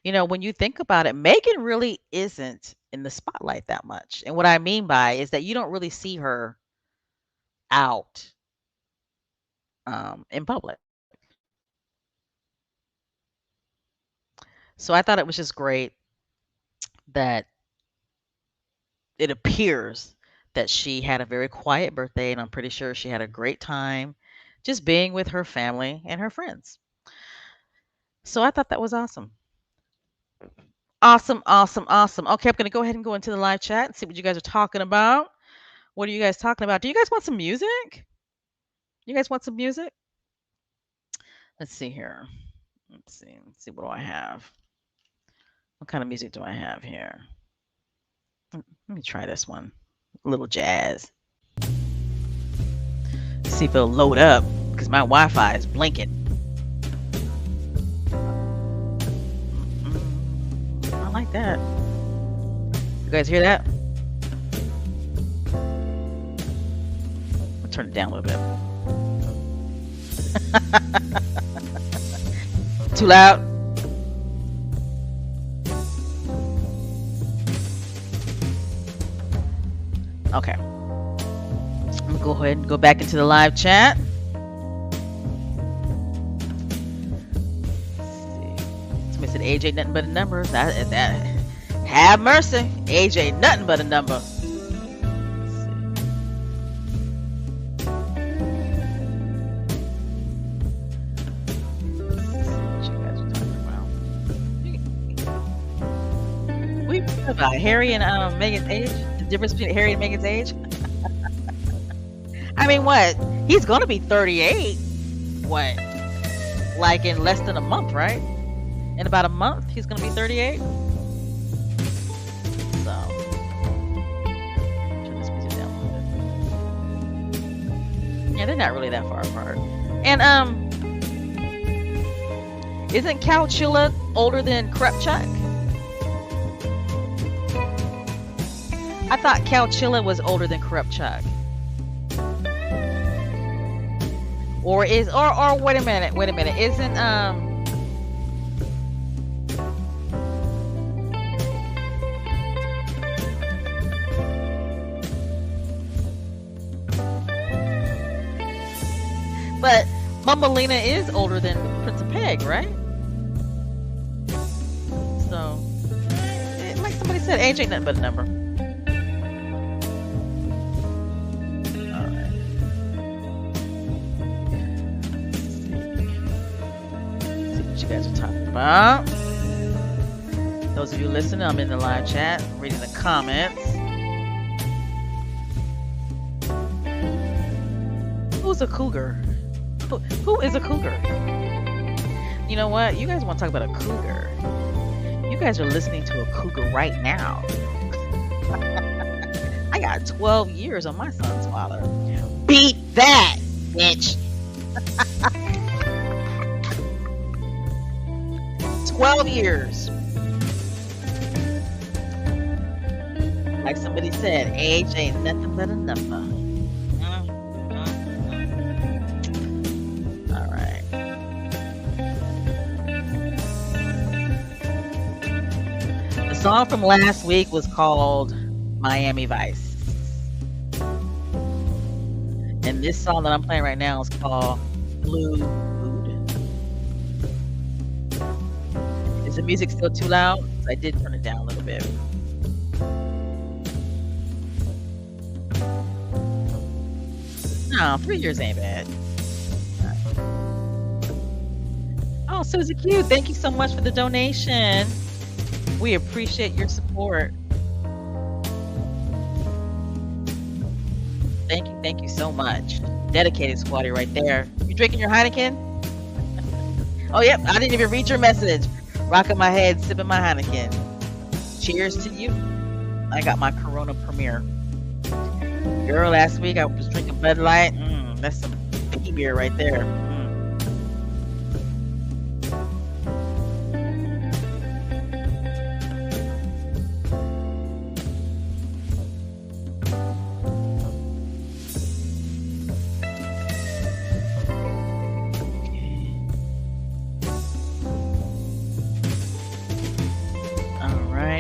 When you think about it, Megan really isn't in the spotlight that much. And what I mean by is that you don't really see her out in public. So I thought it was just great that it appears that she had a very quiet birthday, and I'm pretty sure she had a great time just being with her family and her friends. So I thought that was awesome. Awesome, awesome, awesome. Okay, I'm going to go ahead and go into the live chat and see what you guys are talking about. What are you guys talking about? Do you guys want some music? You guys want some music? Let's see here. Let's see. Let's see. What do I have? What kind of music do I have here? Let me try this one. A little jazz. See if it'll load up because my Wi-Fi is blinking. I like that. You guys hear that? I'll turn it down a little bit. Too loud? Okay. I'm gonna go ahead and go back into the live chat. Let's see. Somebody said age ain't nothing but a number. That have mercy. Age ain't nothing but a number. Let's see. What you guys are talking about? We talking about Harry and Meghan's age? The difference between Harry and Meghan's age? I mean, what? He's gonna be 38. What? Like in less than a month, right? In about a month, he's gonna be 38. So, turn this music down a little bit. Yeah, they're not really that far apart. And isn't Calchilla older than Krepchuk? I thought Calchilla was older than Krepchuk. Or wait a minute, isn't but Mama Lena is older than Prince of Peg, right? So like somebody said, age ain't nothing but a number. Guys are talking about. Those of you listening, I'm in the live chat, reading the comments. Who's a cougar? Who is a cougar? You know what? You guys want to talk about a cougar? You guys are listening to a cougar right now. I got 12 years on my son's father. Beat that, bitch. 12 years. Like somebody said, age ain't nothing but a number. All right. The song from last week was called Miami Vice. And this song that I'm playing right now is called Blue Mood. Is the music still too loud? I did turn it down a little bit. No, 3 years ain't bad. Oh, Susie Q, thank you so much for the donation. We appreciate your support. Thank you so much. Dedicated squatty right there. You drinking your Heineken? Oh, yep. I didn't even read your message. Rocking my head, sipping my Heineken. Cheers to you. I got my Corona Premier. Girl, last week I was drinking Bud Light. That's some piggy beer right there.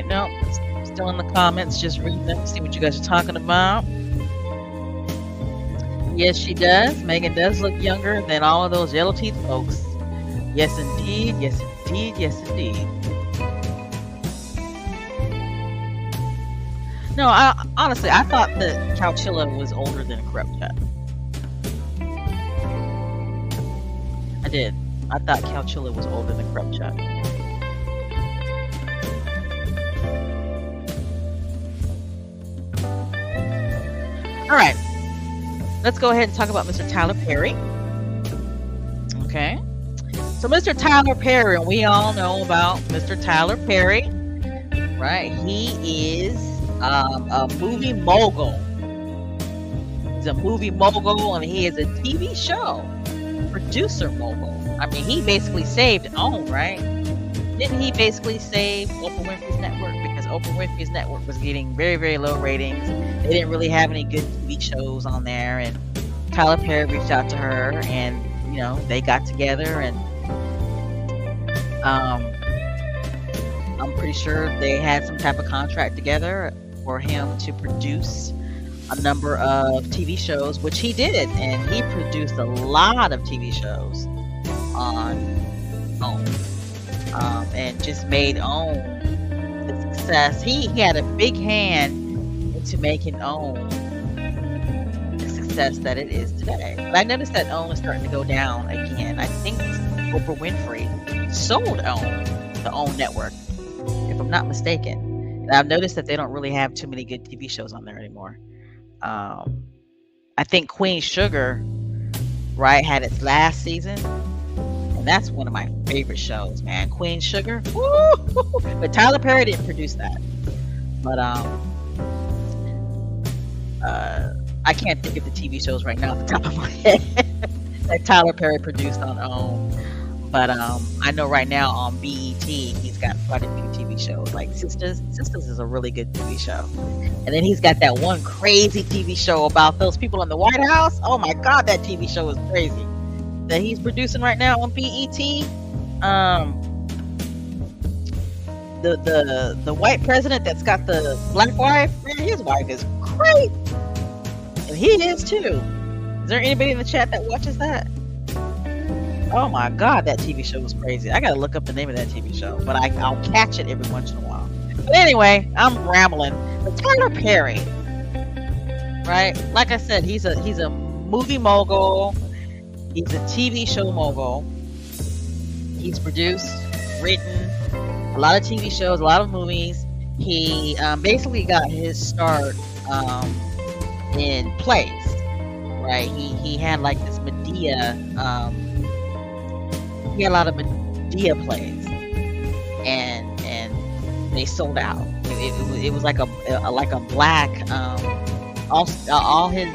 No, still in the comments, just reading them, see what you guys are talking about. Yes, she does. Meghan does look younger than all of those yellow teeth folks. Yes, indeed. Yes, indeed. Yes, indeed. No, honestly, I thought that Couchilla was older than Corrupchet. I did. I thought Couchilla was older than Corrupchet. All right, let's go ahead and talk about Mr. Tyler Perry. Okay, so Mr. Tyler Perry, and we all know about Mr. Tyler Perry, right? He is a movie mogul. He's a movie mogul, and he is a TV show producer mogul. I mean, he basically saved OWN, right? Didn't he basically save Oprah Winfrey's network? Because Oprah Winfrey's network was getting very, very low ratings. They didn't really have any good TV shows on there. And Tyler Perry reached out to her, and they got together. And I'm pretty sure they had some type of contract together for him to produce a number of TV shows, which he did, and he produced a lot of TV shows on OWN. And just made OWN the success. He had a big hand into making OWN the success that it is today. But I noticed that OWN is starting to go down again. I think Oprah Winfrey sold OWN, the OWN network, if I'm not mistaken. And I've noticed that they don't really have too many good TV shows on there anymore. I think Queen Sugar, right, had its last season. And that's one of my favorite shows, man. Queen Sugar. Woo! But Tyler Perry didn't produce that. But I can't think of the TV shows right now off the top of my head that Tyler Perry produced on OWN. But I know right now on BET he's got quite a few TV shows. Like Sisters. Sisters is a really good TV show. And then he's got that one crazy TV show about those people in the White House. Oh my God, that TV show is crazy. That he's producing right now on BET. The white president that's got the black wife, man, his wife is great, and he is too. Is there anybody in the chat that watches that? Oh my God, that TV show was crazy. I gotta look up the name of that TV show, but I'll catch it every once in a while. But anyway, I'm rambling. But Tyler Perry, right? Like I said, he's a movie mogul. He's a TV show mogul. He's produced, written a lot of TV shows, a lot of movies. He basically got his start in plays, right? He had like this Medea. He had a lot of Medea plays, and they sold out. It was like a black. All his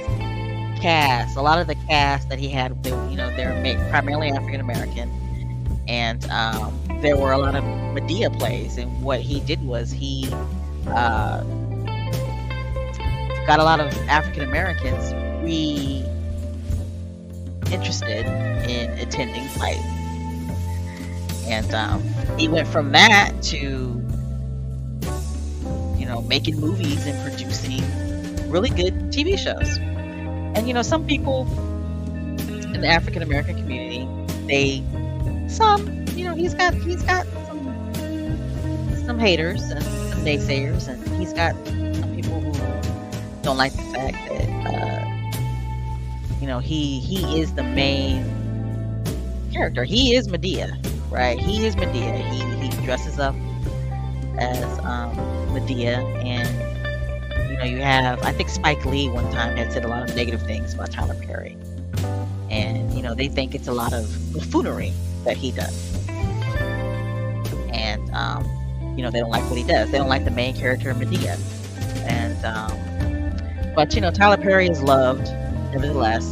cast, a lot of the cast that he had, they were primarily African American, and there were a lot of Medea plays. And what he did was he got a lot of African Americans interested in attending plays, and he went from that to making movies and producing really good TV shows. And some people in the African American community, he's got some haters and some naysayers, and he's got some people who don't like the fact that he is the main character. He is Medea, right? He is Medea. He dresses up as Medea, and you have, I think Spike Lee one time had said a lot of negative things about Tyler Perry, and they think it's a lot of buffoonery, that he does. And they don't like what he does. They don't like the main character, Medea. And but Tyler Perry is loved, nevertheless.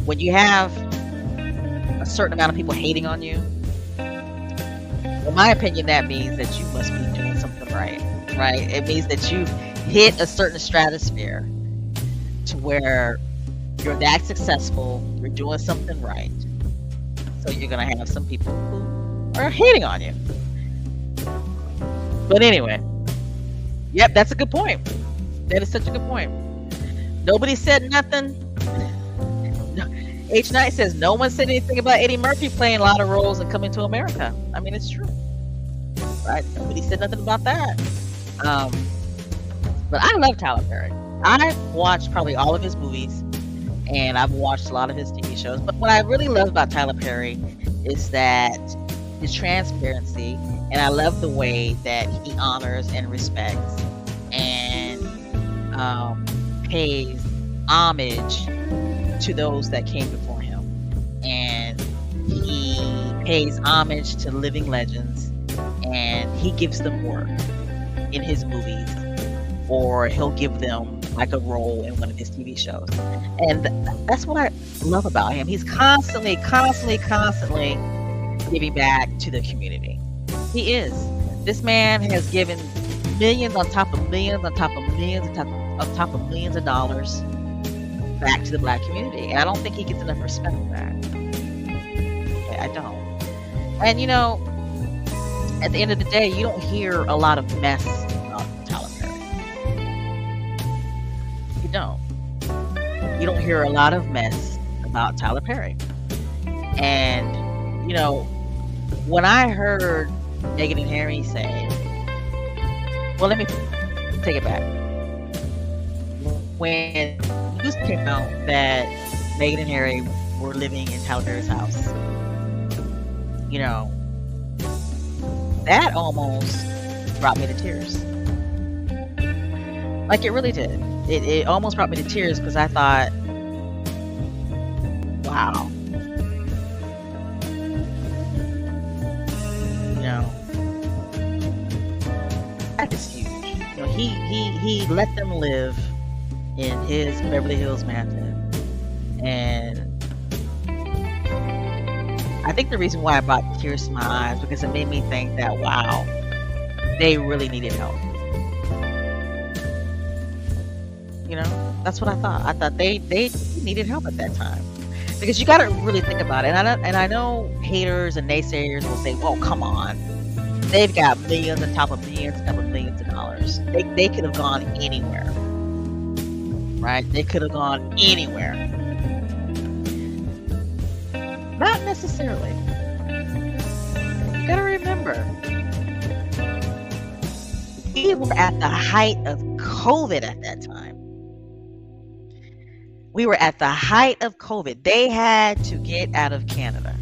When you have a certain amount of people hating on you, in my opinion, that means that you must be doing something right. Right? It means that you've hit a certain stratosphere to where you're that successful, you're doing something right. So you're gonna have some people who are hating on you. But anyway, yep, that's a good point. That is such a good point. Nobody said nothing. H. Knight says no one said anything about Eddie Murphy playing a lot of roles and Coming to America. I mean, it's true. Right? Nobody said nothing about that. But I love Tyler Perry. I've watched probably all of his movies, and I've watched a lot of his TV shows. But what I really love about Tyler Perry is that his transparency, and I love the way that he honors and respects and pays homage to those that came before him. And he pays homage to living legends, and he gives them work in his movies, or he'll give them like a role in one of his TV shows. And that's what I love about him. He's constantly giving back to the community. He is. This man has given millions on top of millions on top of millions on top of millions of dollars back to the Black community. And I don't think he gets enough respect for that. Okay, I don't. And at the end of the day, you don't hear a lot of mess about Tyler Perry. You don't. You don't hear a lot of mess about Tyler Perry. And, when I heard Meghan and Harry say, well, let me take it back. When news came out that Meghan and Harry were living in Tyler Perry's house, that almost brought me to tears. Like, it really did. It almost brought me to tears because I thought, wow. That is huge. He let them live in his Beverly Hills mansion. And I think the reason why I brought tears to my eyes because it made me think that, wow, they really needed help. That's what I thought. I thought they needed help at that time. Because you got to really think about it. And I know haters and naysayers will say, well, come on. They've got millions on top of millions on top of millions of dollars. They could have gone anywhere. Right? They could have gone anywhere. Not necessarily. You gotta remember, we were at the height of COVID at that time. We were at the height of COVID. They had to get out of Canada.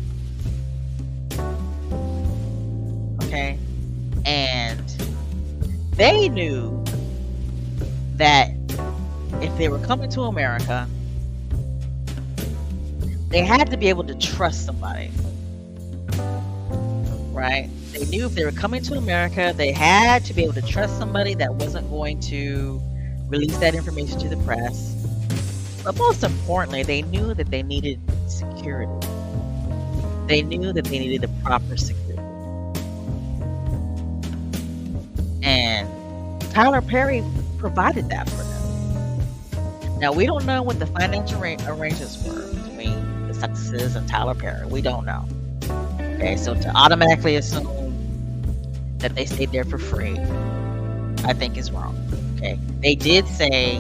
Okay? And they knew that if they were coming to America, they had to be able to trust somebody. Right? They knew if they were coming to America, they had to be able to trust somebody that wasn't going to release that information to the press. But most importantly, they knew that they needed security. They knew that they needed the proper security. And Tyler Perry provided that for them. Now, we don't know what the financial arrangements were between the Sussexes and Tyler Perry. We don't know. Okay, so to automatically assume that they stayed there for free, I think is wrong. Okay, they did say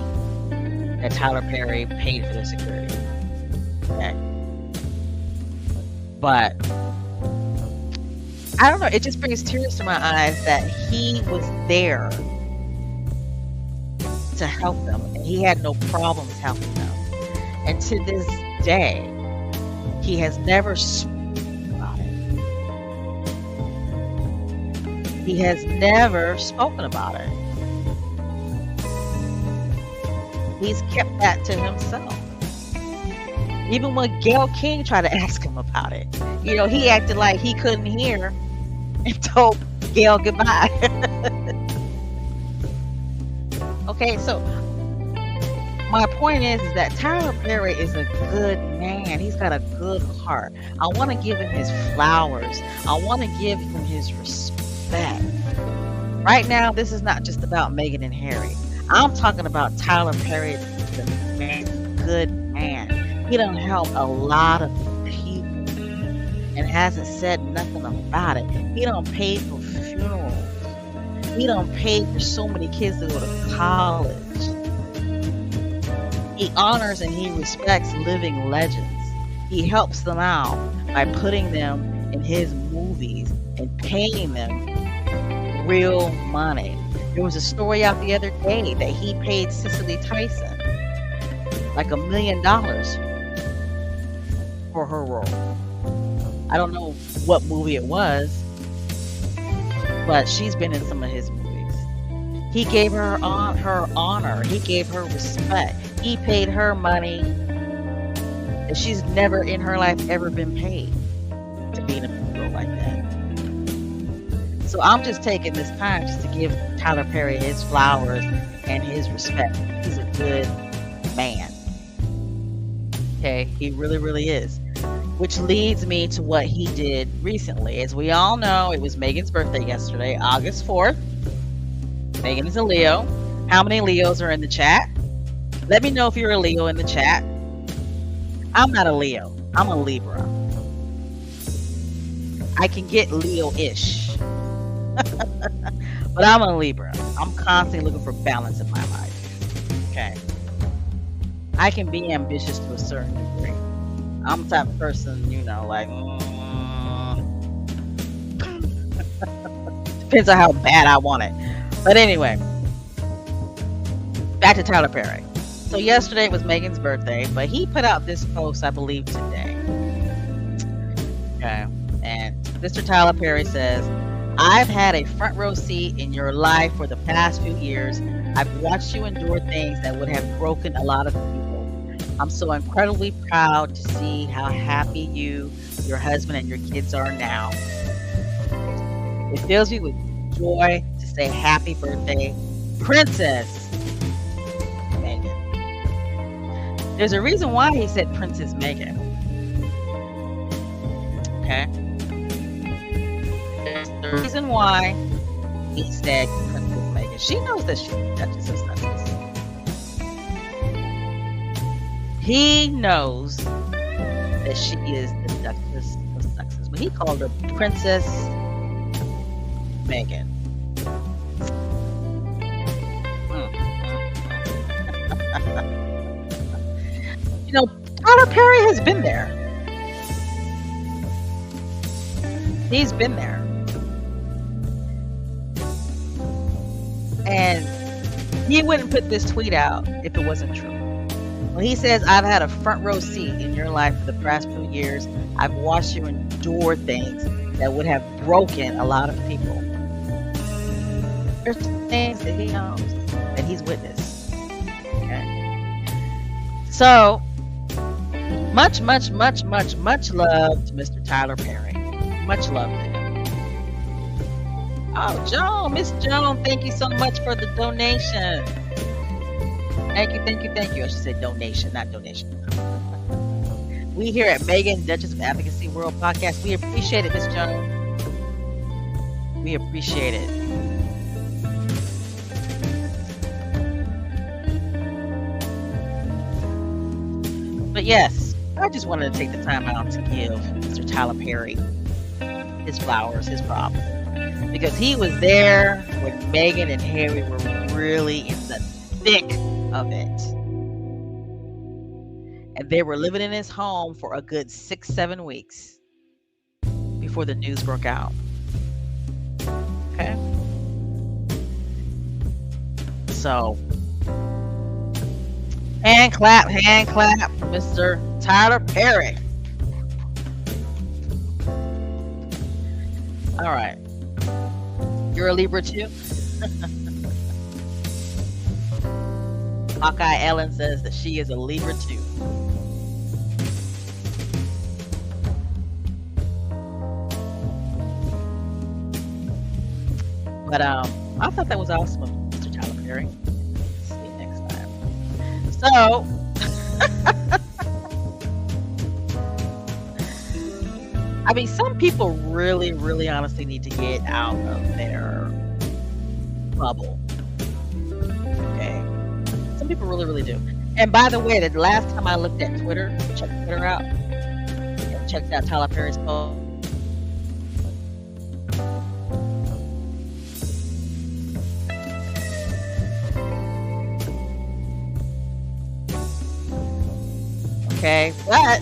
that Tyler Perry paid for their security. Okay, but I don't know. It just brings tears to my eyes that he was there to help them, and he had no problems helping them. And to this day, he has never spoken about it. He has never spoken about it. He's kept that to himself. Even when Gayle King tried to ask him about it, He acted like he couldn't hear and told Gail goodbye. Okay, so my point is that Tyler Perry is a good man. He's got a good heart. I want to give him his flowers. I want to give him his respect. Right now, this is not just about Meghan and Harry. I'm talking about Tyler Perry, the man, good man. He done helped a lot of people and hasn't said nothing about it. He done paid for funerals. He done paid for so many kids to go to college. He honors and he respects living legends. He helps them out by putting them in his movies and paying them real money. There was a story out the other day that he paid Cicely Tyson like $1 million for her role. I don't know what movie it was, but she's been in some of his movies. He gave her honor. He gave her respect. He paid her money that she's never in her life ever been paid to be in a movie like that. So I'm just taking this time just to give Tyler Perry his flowers and his respect. He's a good man. Okay, he really, really is. Which leads me to what he did recently. As we all know, it was Meghan's birthday yesterday, August 4th. Meghan is a Leo. How many Leos are in the chat? Let me know if you're a Leo in the chat. I'm not a Leo. I'm a Libra. I can get Leo-ish. But I'm a Libra. I'm constantly looking for balance in my life. Okay. I can be ambitious to a certain degree. I'm the type of person, like depends on how bad I want it. But anyway, back to Tyler Perry. So yesterday was Meghan's birthday, but he put out this post, I believe, today. Okay. And Mr. Tyler Perry says, I've had a front row seat in your life for the past few years. I've watched you endure things that would have broken a lot of people. I'm so incredibly proud to see how happy you, your husband, and your kids are now. It fills me with joy to say happy birthday, Princess Meghan. There's a reason why he said Princess Meghan. Okay? There's the reason why he said Princess Meghan. She knows that she's the Duchess of Sussex. He knows that she is the Duchess of Sussex, but he called her Princess Meghan. Tyler Perry has been there. He's been there. And he wouldn't put this tweet out if it wasn't true. When he says, I've had a front row seat in your life for the past few years, I've watched you endure things that would have broken a lot of people. There's things that he knows, that he's witnessed. Okay? So, much love to Mr. Tyler Perry. Much love to him. Oh, Joan, Miss Joan, thank you so much for the donation. Thank you. I should say donation, not donation. We here at Meghan, Duchess of Advocacy World Podcast, we appreciate it, Miss Joan. We appreciate it. But yes, I just wanted to take the time out to give Mr. Tyler Perry his flowers, his props. Because he was there when Meghan and Harry were really in the thick of it. And they were living in his home for a good 6-7 weeks before the news broke out. Okay? So, hand clap, Mr. Tyler Perry. All right. You're a Libra too? Hawkeye Ellen says that she is a Libra too. But I thought that was awesome of Mr. Tyler Perry. See you next time. So, I mean, some people really, really honestly need to get out of their bubble. Okay. Some people really, really do. And by the way, the last time I looked at Twitter, checked Twitter out, and checked out Tyler Perry's post. Okay, but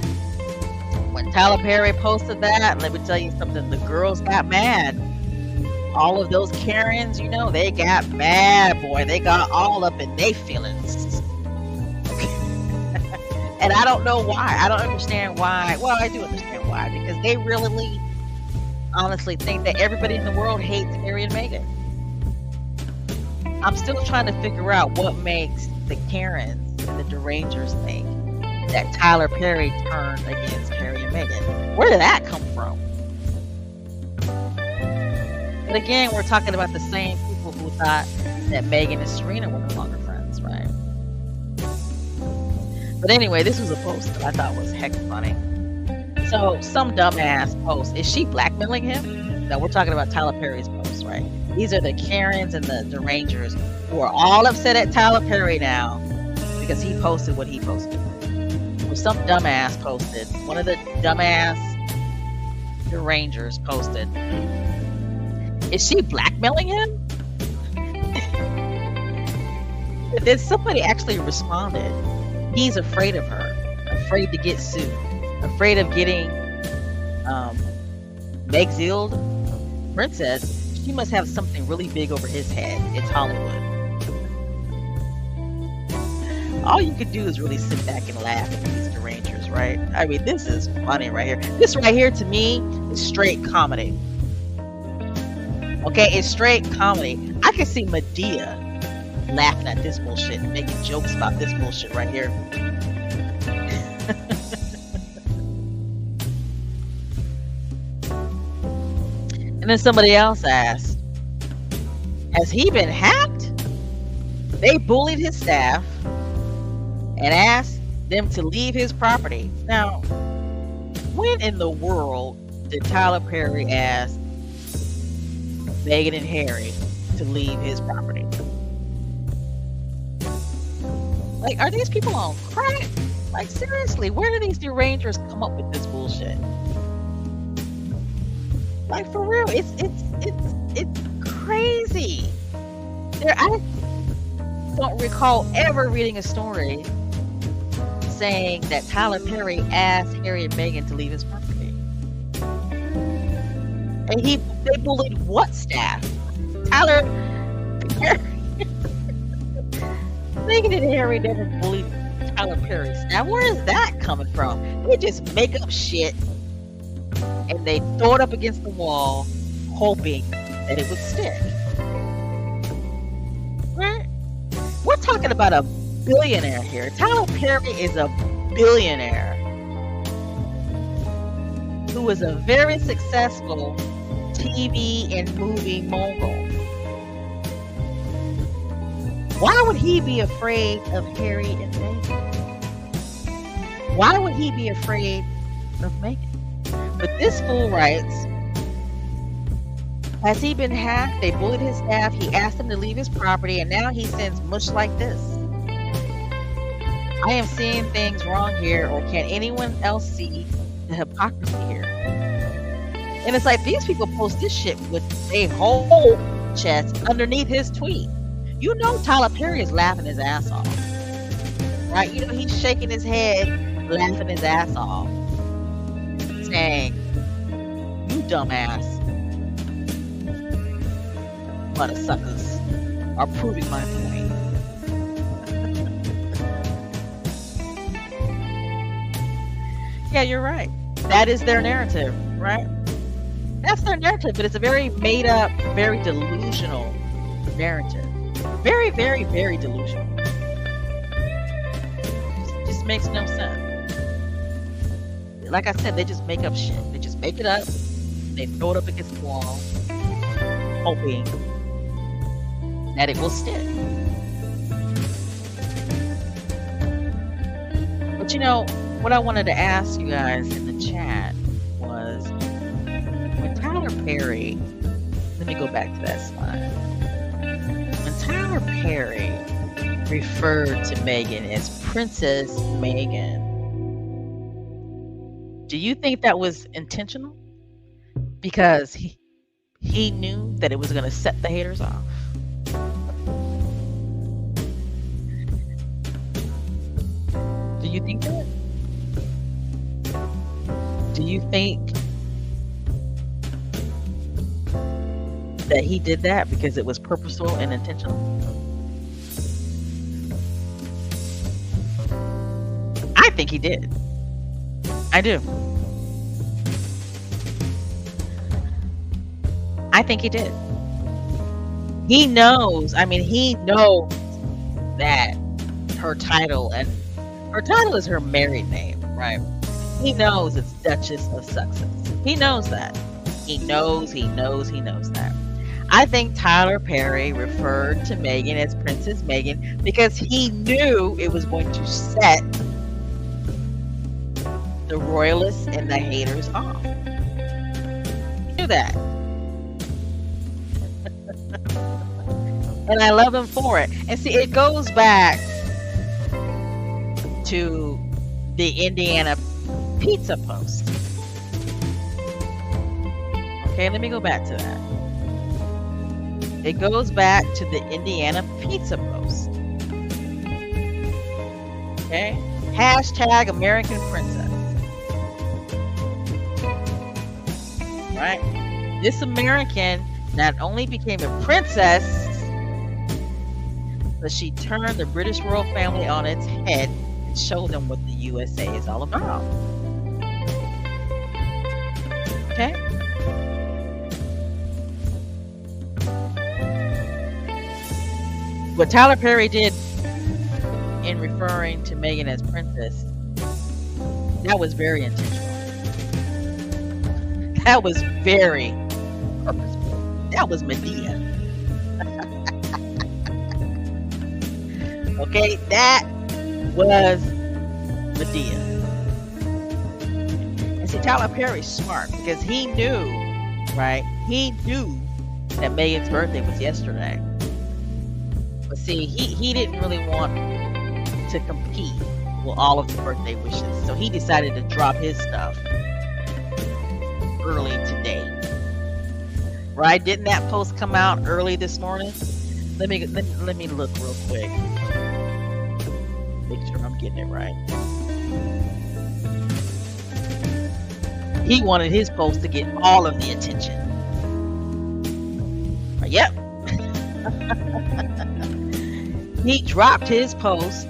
when Tyler Perry posted that, let me tell you something, the girls got mad. All of those Karens, you know, they got mad, boy. They got all up in their feelings. And I don't know why. I don't understand why. Well, I do understand why. Because they really, honestly think that everybody in the world hates Harry and Meghan. I'm still trying to figure out what makes the Karens and the derangers think that Tyler Perry turned against Harry and Meghan. Where did that come from? But again, we're talking about the same people who thought that Meghan and Serena were no longer friends, right? But anyway, this was a post that I thought was heck funny. So, some dumbass post. Is she blackmailing him? No, we're talking about Tyler Perry's post, right? These are the Karens and the derangers who are all upset at Tyler Perry now because he posted what he posted. Some dumbass posted, one of the dumbass derangers posted, is she blackmailing him? But then somebody actually responded, he's afraid of her, afraid to get sued, afraid of getting exiled. Brent says, she must have something really big over his head. It's Hollywood. All you could do is really sit back and laugh at these derangers, right? I mean, this is funny right here. This right here, to me, is straight comedy. Okay, it's straight comedy. I can see Medea laughing at this bullshit and making jokes about this bullshit right here. And then somebody else asked, has he been hacked? They bullied his staff and asked them to leave his property. Now, when in the world did Tyler Perry ask Meghan and Harry to leave his property? Like, are these people on crack? Like, seriously, where do these derangers come up with this bullshit? Like, for real, it's crazy. I don't recall ever reading a story saying that Tyler Perry asked Harry and Meghan to leave his property. And they bullied what staff? Tyler Perry. Meghan and Harry never bullied Tyler Perry's staff. Where is that coming from? They just make up shit and they throw it up against the wall, hoping that it would stick. Right? We're talking about a billionaire here. Tyler Perry is a billionaire who is a very successful TV and movie mogul. Why would he be afraid of Harry and Meghan? Why would he be afraid of Meghan? But this fool writes, has he been hacked? They bullied his staff. He asked them to leave his property, and now he sends mush like this. I am seeing things wrong here, or can anyone else see the hypocrisy here? And it's like these people post this shit with a whole chest underneath his tweet. You know Tyler Perry is laughing his ass off. Right? You know he's shaking his head, laughing his ass off. Saying, you dumbass mother suckers are proving my point. Yeah, you're right. That is their narrative, right? That's their narrative, but it's a very made up, very delusional narrative. Very, very, very delusional. Just makes no sense. Like I said, they just make up shit. They just make it up. They throw it up against the wall, hoping that it will stick. But what I wanted to ask you guys in the chat was when Tyler Perry, let me go back to that slide. When Tyler Perry referred to Meghan as Princess Meghan, do you think that was intentional? Because he knew that it was going to set the haters off. Do you think that? Do you think that he did that because it was purposeful and intentional? I think he did. I do. I think he did. He knows that her title is her married name, right? He knows it's Duchess of Sussex. He knows that. He knows that. I think Tyler Perry referred to Meghan as Princess Meghan because he knew it was going to set the royalists and the haters off. He knew that. And I love him for it. And see, it goes back to the Indiana Pizza Post. Okay, let me go back to that. It goes back to the Indiana Pizza Post. Okay? Hashtag American Princess. Right? This American not only became a princess, but she turned the British royal family on its head and showed them what the USA is all about. Okay? What Tyler Perry did in referring to Meghan as princess, that was very intentional. That was very purposeful. That was Medea. Okay, that was Medea. And see, Tyler Perry's smart because he knew, right? He knew that Meghan's birthday was yesterday. But see, he didn't really want to compete with all of the birthday wishes. So he decided to drop his stuff early today. Right? Didn't that post come out early this morning? Let me look real quick. Make sure I'm getting it right. He wanted his post to get all of the attention. Yep. He dropped his post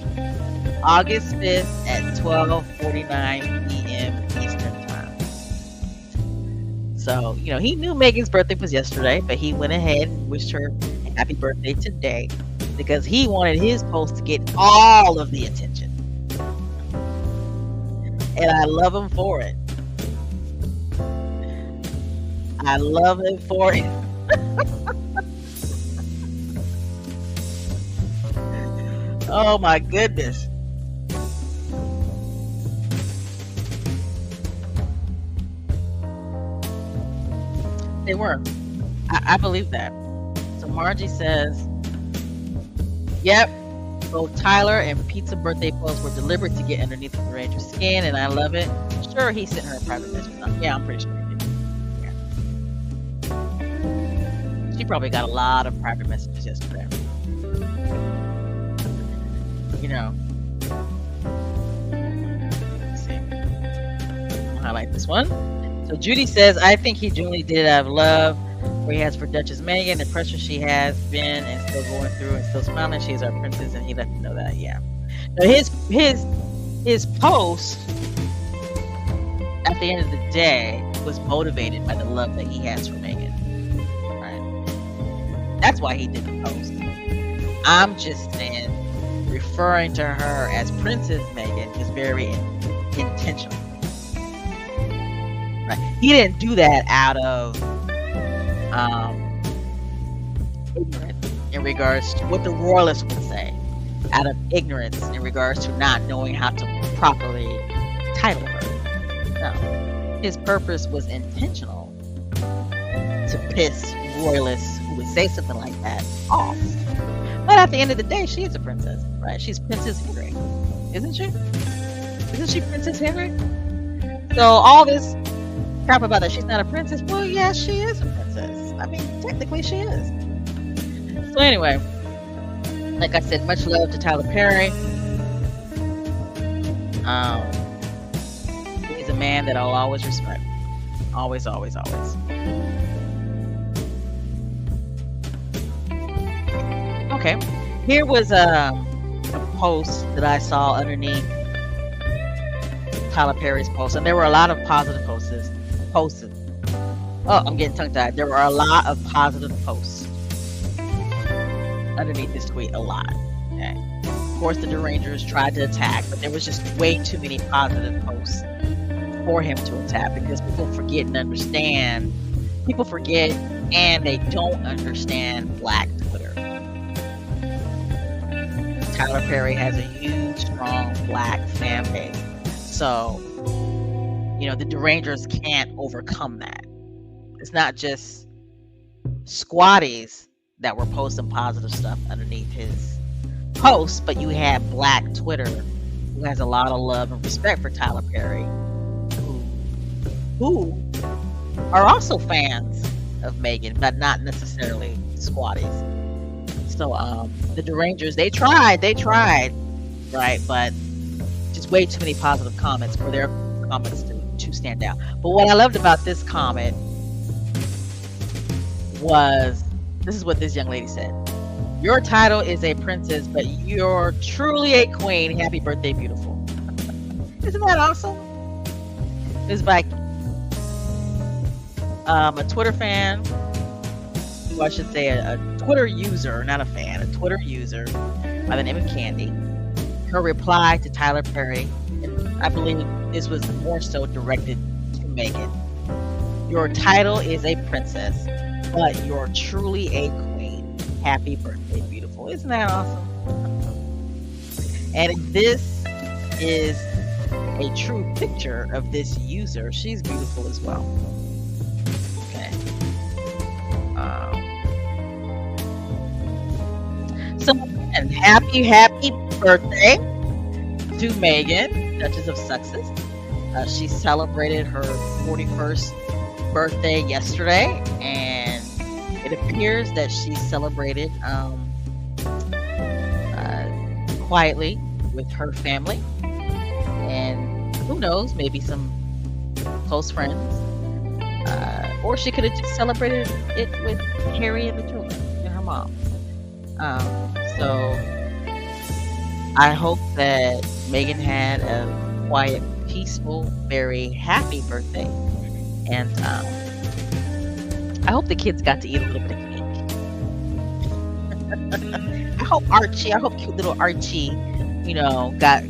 August 5th at 12:49 p.m. Eastern Time. So, he knew Meghan's birthday was yesterday, but he went ahead and wished her a happy birthday today because he wanted his post to get all of the attention. And I love him for it. I love him for it. Oh my goodness. They were. I believe that. So Margie says, yep, both Tyler and Pizza birthday posts were deliberate to get underneath the Ranger's skin, and I love it. Sure, he sent her a private message. Yeah, I'm pretty sure he did. Yeah. She probably got a lot of private messages yesterday. Let's see. I'll highlight this one. So Judy says, I think he genuinely did it out of love where he has for Duchess Meghan, the pressure she has been and still going through and still smiling. She is our princess, and he let me know that. Yeah. Now his post at the end of the day was motivated by the love that he has for Meghan. Right? That's why he did the post. I'm just saying, referring to her as Princess Meghan is very intentional. Right? He didn't do that out of ignorance. in regards to what the royalists would say, out of ignorance in regards to not knowing how to properly title her. No, his purpose was intentional to piss royalists who would say something like that off. But at the end of the day, she is a princess, right? She's Princess Henry, isn't she? Isn't she Princess Henry? So all this crap about that she's not a princess, well, yeah, she is a princess. I mean, technically she is. So anyway, like I said, much love to Tyler Perry. He's a man that I'll always respect. Always, always, always. Okay, here was a post that I saw underneath Tyler Perry's post, and there were a lot of positive posts. Oh, I'm getting tongue-tied. There were a lot of positive posts underneath this tweet, a lot. Okay. Of course, the Derangers tried to attack, but there was just way too many positive posts for him to attack, because people forget and understand. People forget and they don't understand Black Twitter. Tyler Perry has a huge, strong Black fan base. So, you know, the Derangers can't overcome that. It's not just squatties that were posting positive stuff underneath his posts, but you have Black Twitter, who has a lot of love and respect for Tyler Perry, who are also fans of Meghan, but not necessarily squatties. So the Derangers, they tried, right? But just way too many positive comments for their comments to stand out. But what I loved about this comment was, this is what this young lady said: "Your title is a princess, but you're truly a queen. Happy birthday, beautiful." Isn't that awesome? It's by a Twitter fan, or I should say a Twitter user, not a fan, a Twitter user by the name of Candy. Her reply to Tyler Perry, and I believe this was more so directed to Meghan: "Your title is a princess, but you're truly a queen. Happy birthday, beautiful." Isn't that awesome? And this is a true picture of this user. She's beautiful as well. Okay. So, and happy birthday to Meghan, Duchess of Sussex. She celebrated her 41st birthday yesterday, and it appears that she celebrated quietly with her family, and who knows, maybe some close friends, or she could have just celebrated it with Harry and the children and her mom. So I hope that Meghan had a quiet, peaceful, very happy birthday, and I hope the kids got to eat a little bit of cake. I hope cute little Archie, you know, got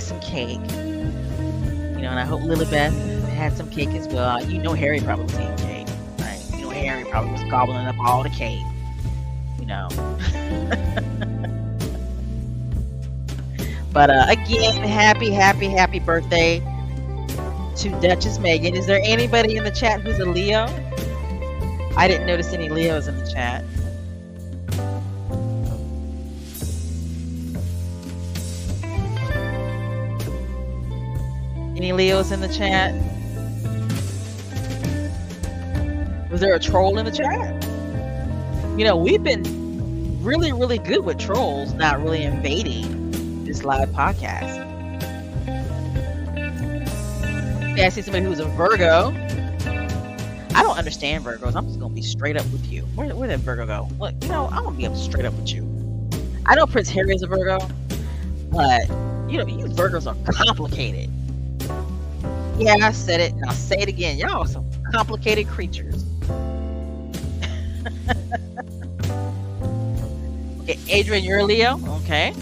some cake, you know, and I hope Lilibeth had some cake as well. You know, Harry probably was eating cake, right? You know, Harry probably was gobbling up all the cake, you know. But again, happy birthday to Duchess Meghan. Is there anybody in the chat who's a Leo? I didn't notice any Leos in the chat. Any Leos in the chat? Was there a troll in the chat? You know, we've been really, really good with trolls not really invading this live podcast. Yeah, I see somebody who's a Virgo. I don't understand Virgos. I'm just gonna be straight up with you. Where did Virgo go? Well, you know, I'm gonna be straight up with you. I know Prince Harry is a Virgo, but you know, you Virgos are complicated. Yeah, I said it, and I'll say it again. Y'all are some complicated creatures. Okay, Adrian, you're a Leo. Okay.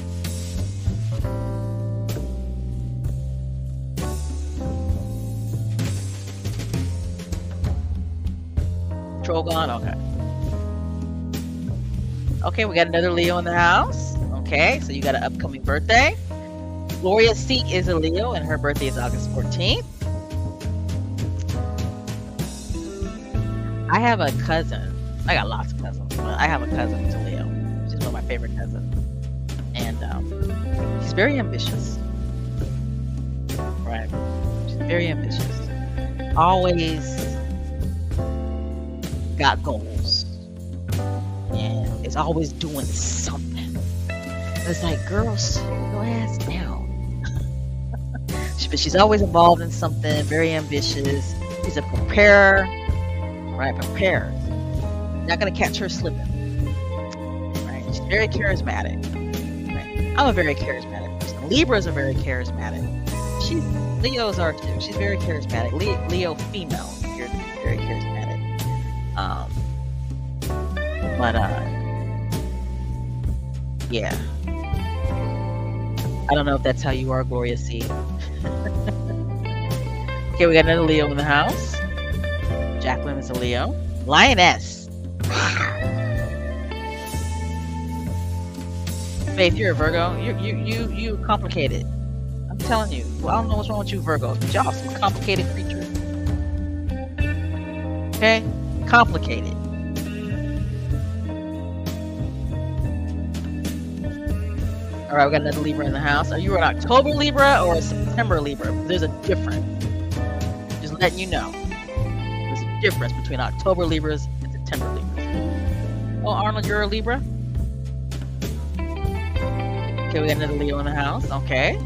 Troll gone? Okay. Okay, we got another Leo in the house. Okay, so you got an upcoming birthday. Gloria C is a Leo, and her birthday is August 14th. I have a cousin. I got lots of cousins, but I have a cousin who's a Leo. She's one of my favorite cousins. And she's very ambitious. Right. She's very ambitious. Always got goals. And is always doing something. It's like, girl, sit your ass down. But she's always involved in something, very ambitious. She's a preparer. Right, prepared. Not gonna catch her slipping. Right, she's very charismatic. Right? I'm a very charismatic person. Libras are very charismatic. Leos are too. She's very charismatic. Leo female. You're very charismatic. Yeah. I don't know if that's how you are, Gloria C. Okay, we got another Leo in the house. Jacqueline is a Leo. Lioness. Faith, you're a Virgo. You complicated. I'm telling you. Well, I don't know what's wrong with you, Virgos, but y'all some complicated creatures. Okay? Complicated. All right, we got another Libra in the house. Are you an October Libra or a September Libra? There's a difference. Just letting you know. There's a difference between October Libras and September Libras. Oh, Arnold, you're a Libra? Okay, we got another Leo in the house. Okay.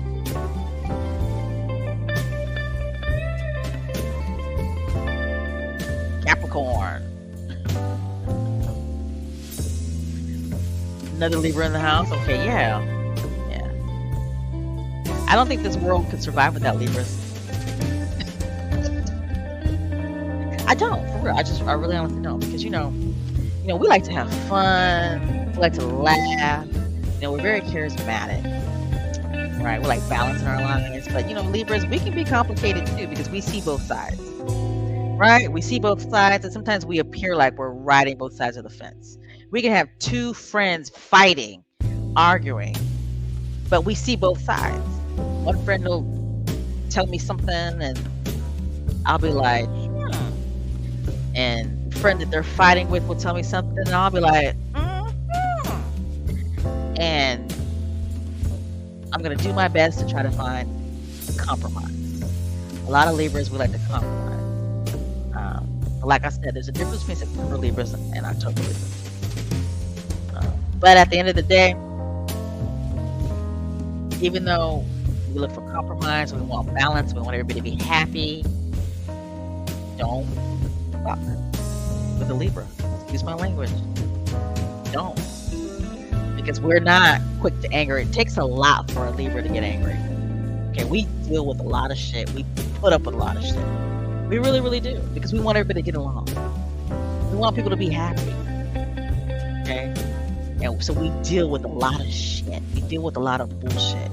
Capricorn. Another Libra in the house. Okay, yeah. I don't think this world could survive without Libras. I don't, for real. I really honestly don't, because we like to have fun. We like to laugh. We're very charismatic, right? We like balance in our lives, but Libras, we can be complicated too, because we see both sides, right? We see both sides, and sometimes we appear like we're riding both sides of the fence. We can have two friends fighting, arguing, but we see both sides. One friend will tell me something and I'll be like, and the friend that they're fighting with will tell me something and I'll be like, and I'm going to do my best to try to find compromise. A lot of Libras, we like to compromise. But like I said, there's a difference between September Libras and October Libras. But at the end of the day, even though we look for compromise, we want balance, we want everybody to be happy, don't fuck with a Libra. Excuse my language. Don't. Because we're not quick to anger. It takes a lot for a Libra to get angry. Okay, we deal with a lot of shit. We put up with a lot of shit. We really, really do. Because we want everybody to get along. We want people to be happy. Okay? And so we deal with a lot of shit. We deal with a lot of bullshit.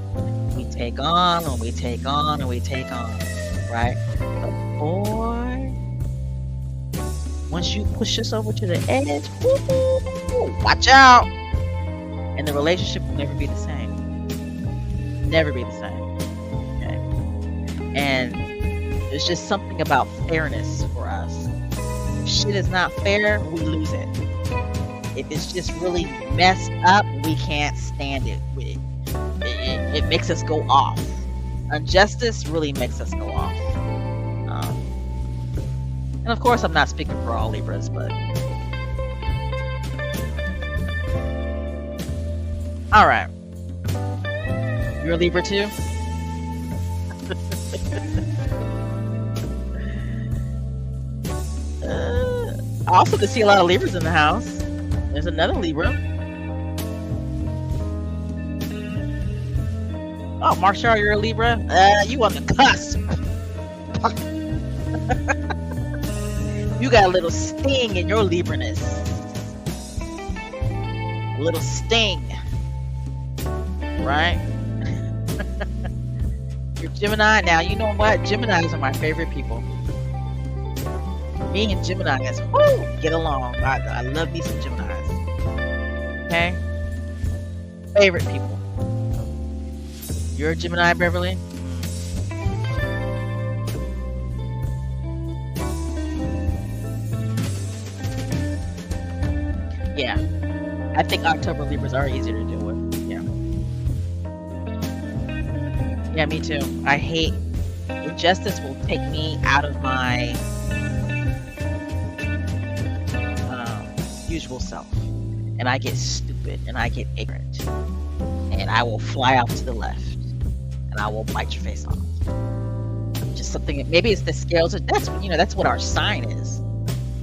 We take on and we take on and we take on. Right? But boy, once you push us over to the edge, watch out! And the relationship will never be the same. Never be the same. Okay? And there's just something about fairness for us. If shit is not fair, we lose it. If it's just really messed up, we can't stand it. It makes us go off. Injustice really makes us go off. And of course, I'm not speaking for all Libras, but all right. You're a Libra too? Also, to see a lot of Libras in the house. There's another Libra. Oh, Marshall, you're a Libra? You on the cusp. You got a little sting in your Libra-ness. A little sting. Right? You're Gemini. Now, you know what? Geminis are my favorite people. Me and Geminis, whoo, get along. I love me some Geminis. Okay? Favorite people. You're a Gemini, Beverly? Yeah. I think October Libras are easier to deal with. Yeah. Yeah, me too. I hate injustice will take me out of my usual self. And I get stupid and I get ignorant. And I will fly off to the left. And I will bite your face off. Just something, maybe it's the scales of, that's what our sign is.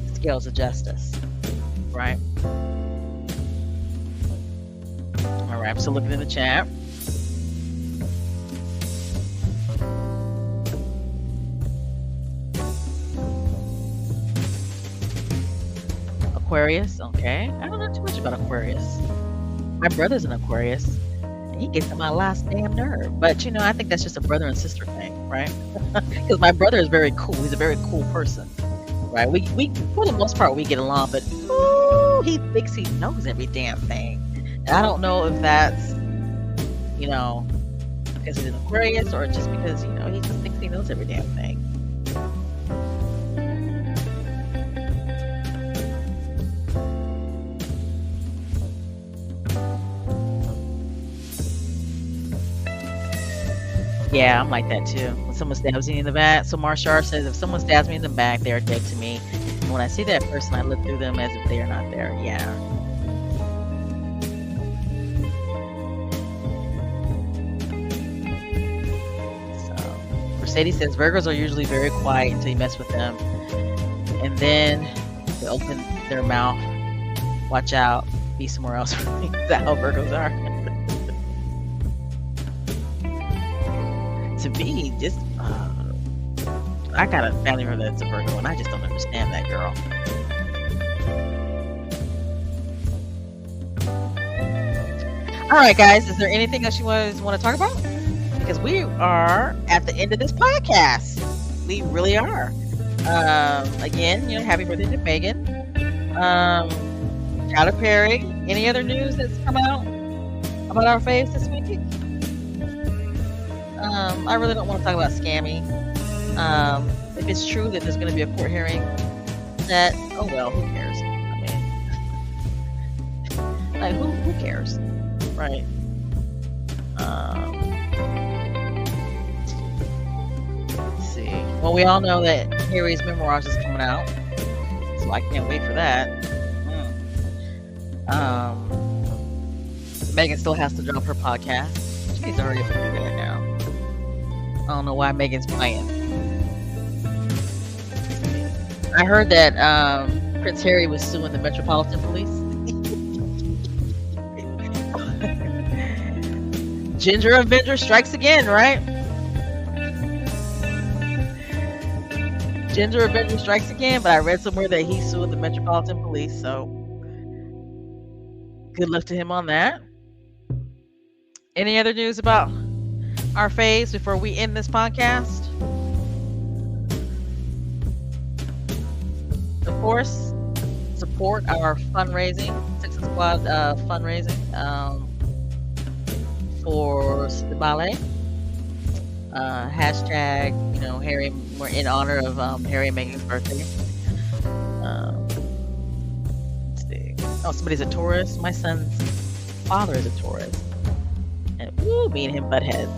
The scales of justice. Right? All right, I'm still looking in the chat. Aquarius, okay. I don't know too much about Aquarius. My brother's an Aquarius, and he gets on my last damn nerve. But I think that's just a brother and sister thing, right? Because my brother is very cool. He's a very cool person, right? We for the most part we get along, but ooh, he thinks he knows every damn thing. And I don't know if that's because he's an Aquarius or just because he just thinks he knows every damn thing. Yeah, I'm like that too. When someone stabs me in the back, so Marshall says, if someone stabs me in the back, they are dead to me. And when I see that person, I look through them as if they are not there. Yeah. So, Mercedes says, Virgos are usually very quiet until you mess with them. And then they open their mouth. Watch out. Be somewhere else. Is that how Virgos are? To me, just I got a family member that's a Virgo, and I just don't understand that girl. All right, guys, is there anything else you want to talk about? Because we are at the end of this podcast. We really are. Again, happy birthday to Meghan. Tyler Perry. Any other news that's come out about our faves this week? I really don't want to talk about Scammy. If it's true that there's going to be a court hearing, oh well, who cares? I mean, who cares, right? Let's see. Well, we all know that Harry's memoirs is coming out, so I can't wait for that. Meghan still has to drop her podcast. She needs to hurry up and do that now. I don't know why Meghan's playing. I heard that Prince Harry was suing the Metropolitan Police. Ginger Avenger strikes again, right? Ginger Avenger strikes again, but I read somewhere that he sued the Metropolitan Police, so good luck to him on that. Any other news about our faves before we end this podcast? Of course, support our fundraising, Six Squad fundraising for the ballet. Hashtag, Harry, we're in honor of Harry and Meghan's birthday. Let's see. Oh, somebody's a Taurus. My son's father is a Taurus. And me and him butt heads.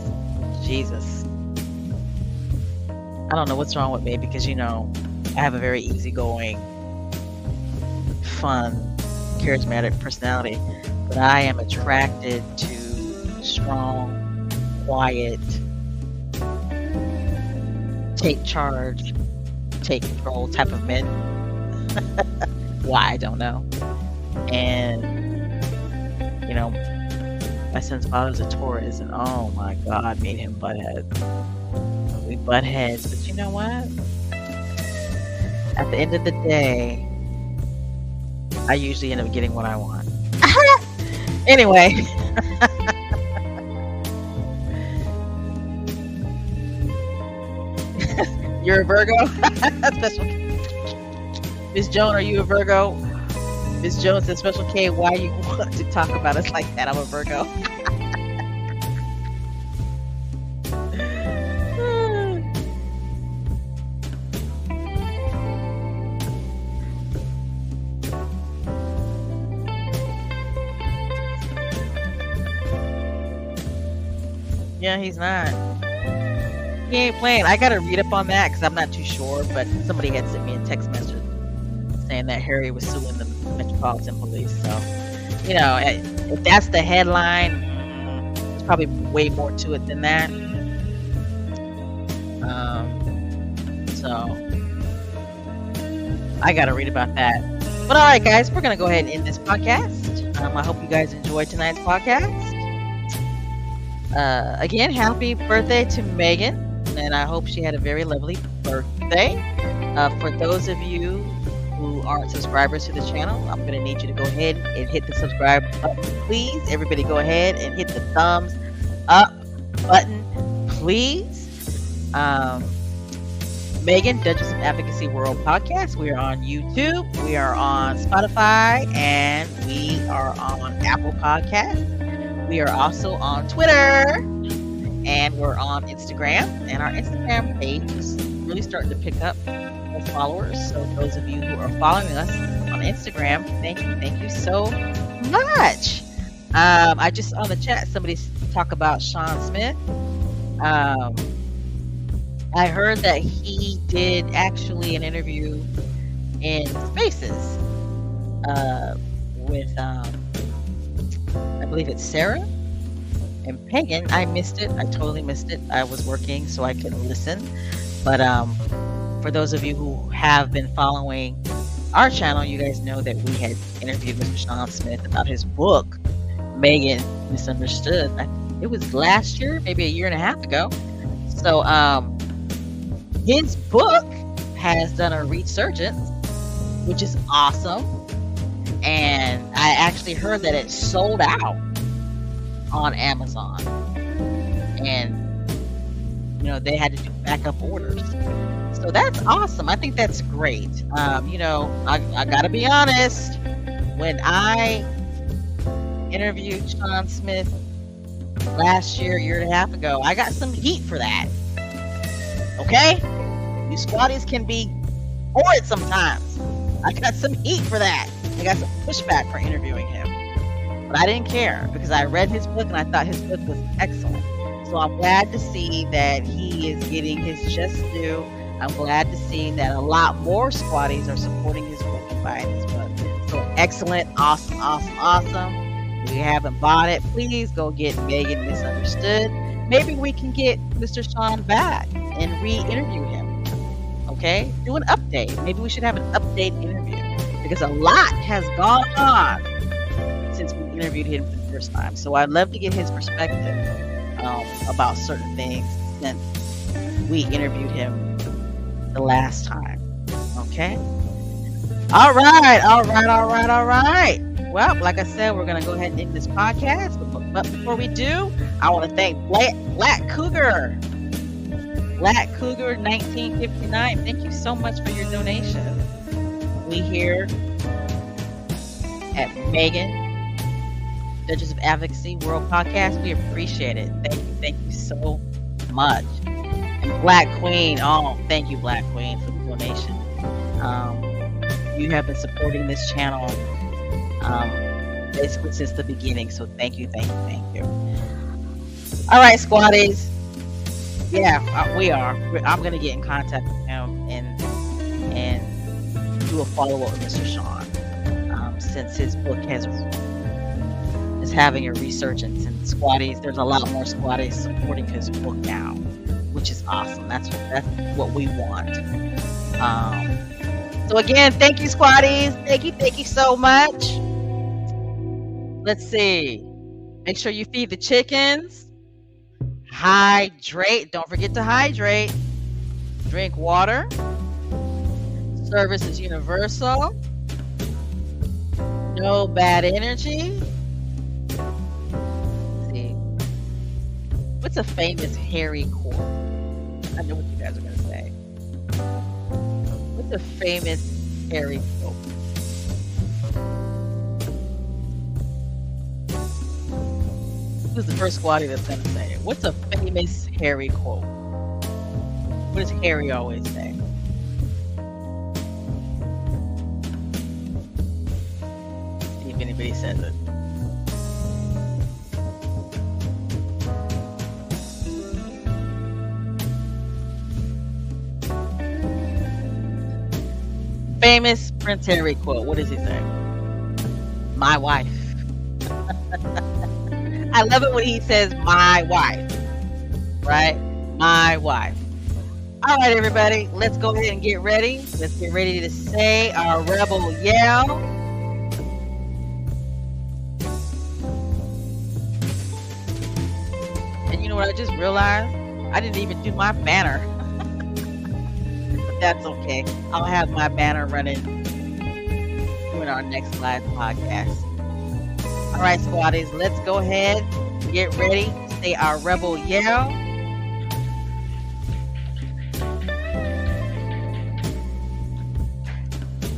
Jesus. I don't know what's wrong with me because, I have a very easygoing, fun, charismatic personality. But I am attracted to strong, quiet, take charge, take control type of men. Why, I don't know. And, my son's father's a Taurus, and oh my God, made him butt heads. We butt heads, but you know what? At the end of the day, I usually end up getting what I want. Anyway. You're a Virgo? Special. Miss Joan, are you a Virgo? Miss Jones says, Special K, why you want to talk about us like that? I'm a Virgo. Yeah, he's not. He ain't playing. I gotta read up on that because I'm not too sure, but somebody had sent me a text message saying that Harry was suing the Metropolitan Police. So, if that's the headline, there's probably way more to it than that. So I gotta read about that. But all right, guys, we're gonna go ahead and end this podcast. I hope you guys enjoyed tonight's podcast. Again, happy birthday to Meghan, and I hope she had a very lovely birthday. For those of you who aren't subscribers to the channel, I'm going to need you to go ahead and hit the subscribe button, please. Everybody go ahead and hit the thumbs up button, please. Meghan, Duchess of Advocacy World Podcast. We are on YouTube, we are on Spotify, and we are on Apple Podcasts. We are also on Twitter, and we're on Instagram, and our Instagram page is really starting to pick up more followers. So those of you who are following us on Instagram, thank you so much. I just on the chat, somebody talk about Sean Smith. I heard that he did actually an interview in Spaces with I believe it's Sarah and Pagan. I missed it. I totally missed it. I was working, so I couldn't listen. But for those of you who have been following our channel, you guys know that we had interviewed Mr. Sean Smith about his book, Meghan Misunderstood. It was last year, maybe a year and a half ago. So his book has done a resurgence, which is awesome. And I actually heard that it sold out on Amazon, and they had to do backup orders. So that's awesome. I think that's great. I gotta be honest. When I interviewed Sean Smith last year and a half ago, I got some heat for that. Okay, you squatties can be horrid sometimes. I got some heat for that. I got some pushback for interviewing him, but I didn't care because I read his book and I thought his book was excellent. So I'm glad to see that he is getting his just due. I'm glad to see that a lot more squatties are supporting his book and buying his book. So excellent, awesome. If you haven't bought it, please go get Meghan Misunderstood. Maybe we can get Mr. Sean back and re-interview him. Okay, do an update. Maybe we should have an update interview, because a lot has gone on since we interviewed him for the first time. So I'd love to get his perspective about certain things since we interviewed him the last time. Okay? All right. Well, like I said, we're going to go ahead and end this podcast. But before we do, I want to thank Black Cougar 1959. Thank you so much for your donation. We here at Meghan, Duchess of Advocacy World Podcast, we appreciate it. Thank you so much. And Black Queen, thank you, Black Queen, for the donation. You have been supporting this channel basically since the beginning, so thank you. All right, squatties. Yeah, we are. I'm gonna get in contact with him and do a follow-up with Mr. Sean, since his book is having a resurgence in squatties. There's a lot more squatties supporting his book now, which is awesome. That's what we want. So again, thank you, squatties. Thank you so much. Let's see. Make sure you feed the chickens. Hydrate. Don't forget to hydrate. Drink water. Service is universal. No bad energy. Let's see. What's a famous Harry quote? I know what you guys are going to say. What's a famous Harry quote? Who's the first squatty that's gonna say it? What's a famous Harry quote? What does Harry always say? See if anybody says it. Famous Prince Harry quote. What does he say? My wife. I love it when he says my wife. Right? My wife. All right, everybody. Let's go ahead and get ready. Let's get ready to say our rebel yell. And you know what I just realized? I didn't even do my banner. That's okay. I'll have my banner running during our next live podcast. All right, squaddies, let's go ahead, get ready to say our rebel yell.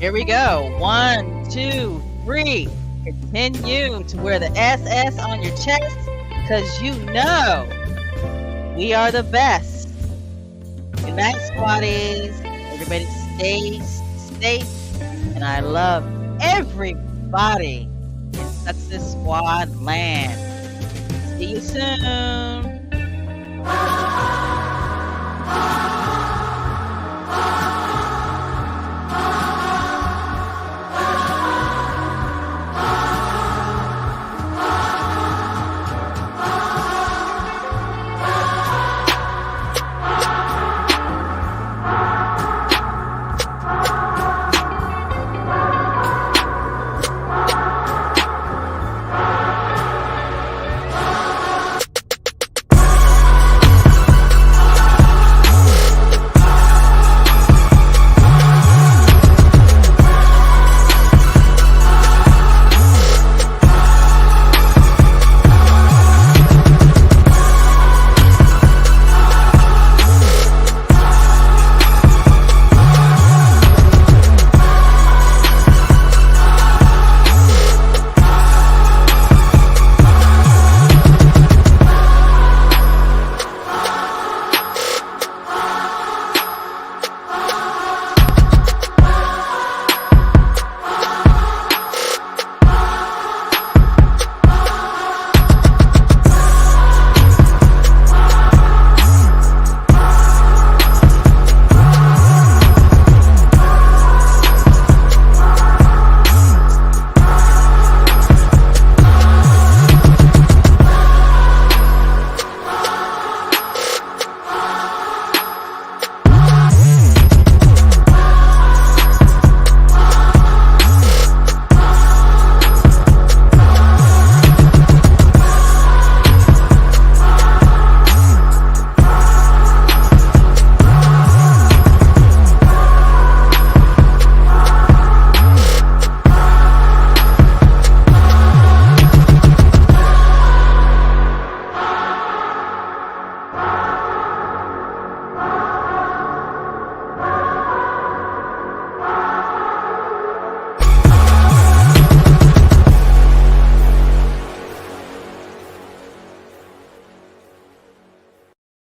Here we go. 1, 2, 3. Continue to wear the SS on your chest, because you know we are the best. Good night, squaddies. Everybody stay safe, and I love everybody in Success Squad land. See you soon.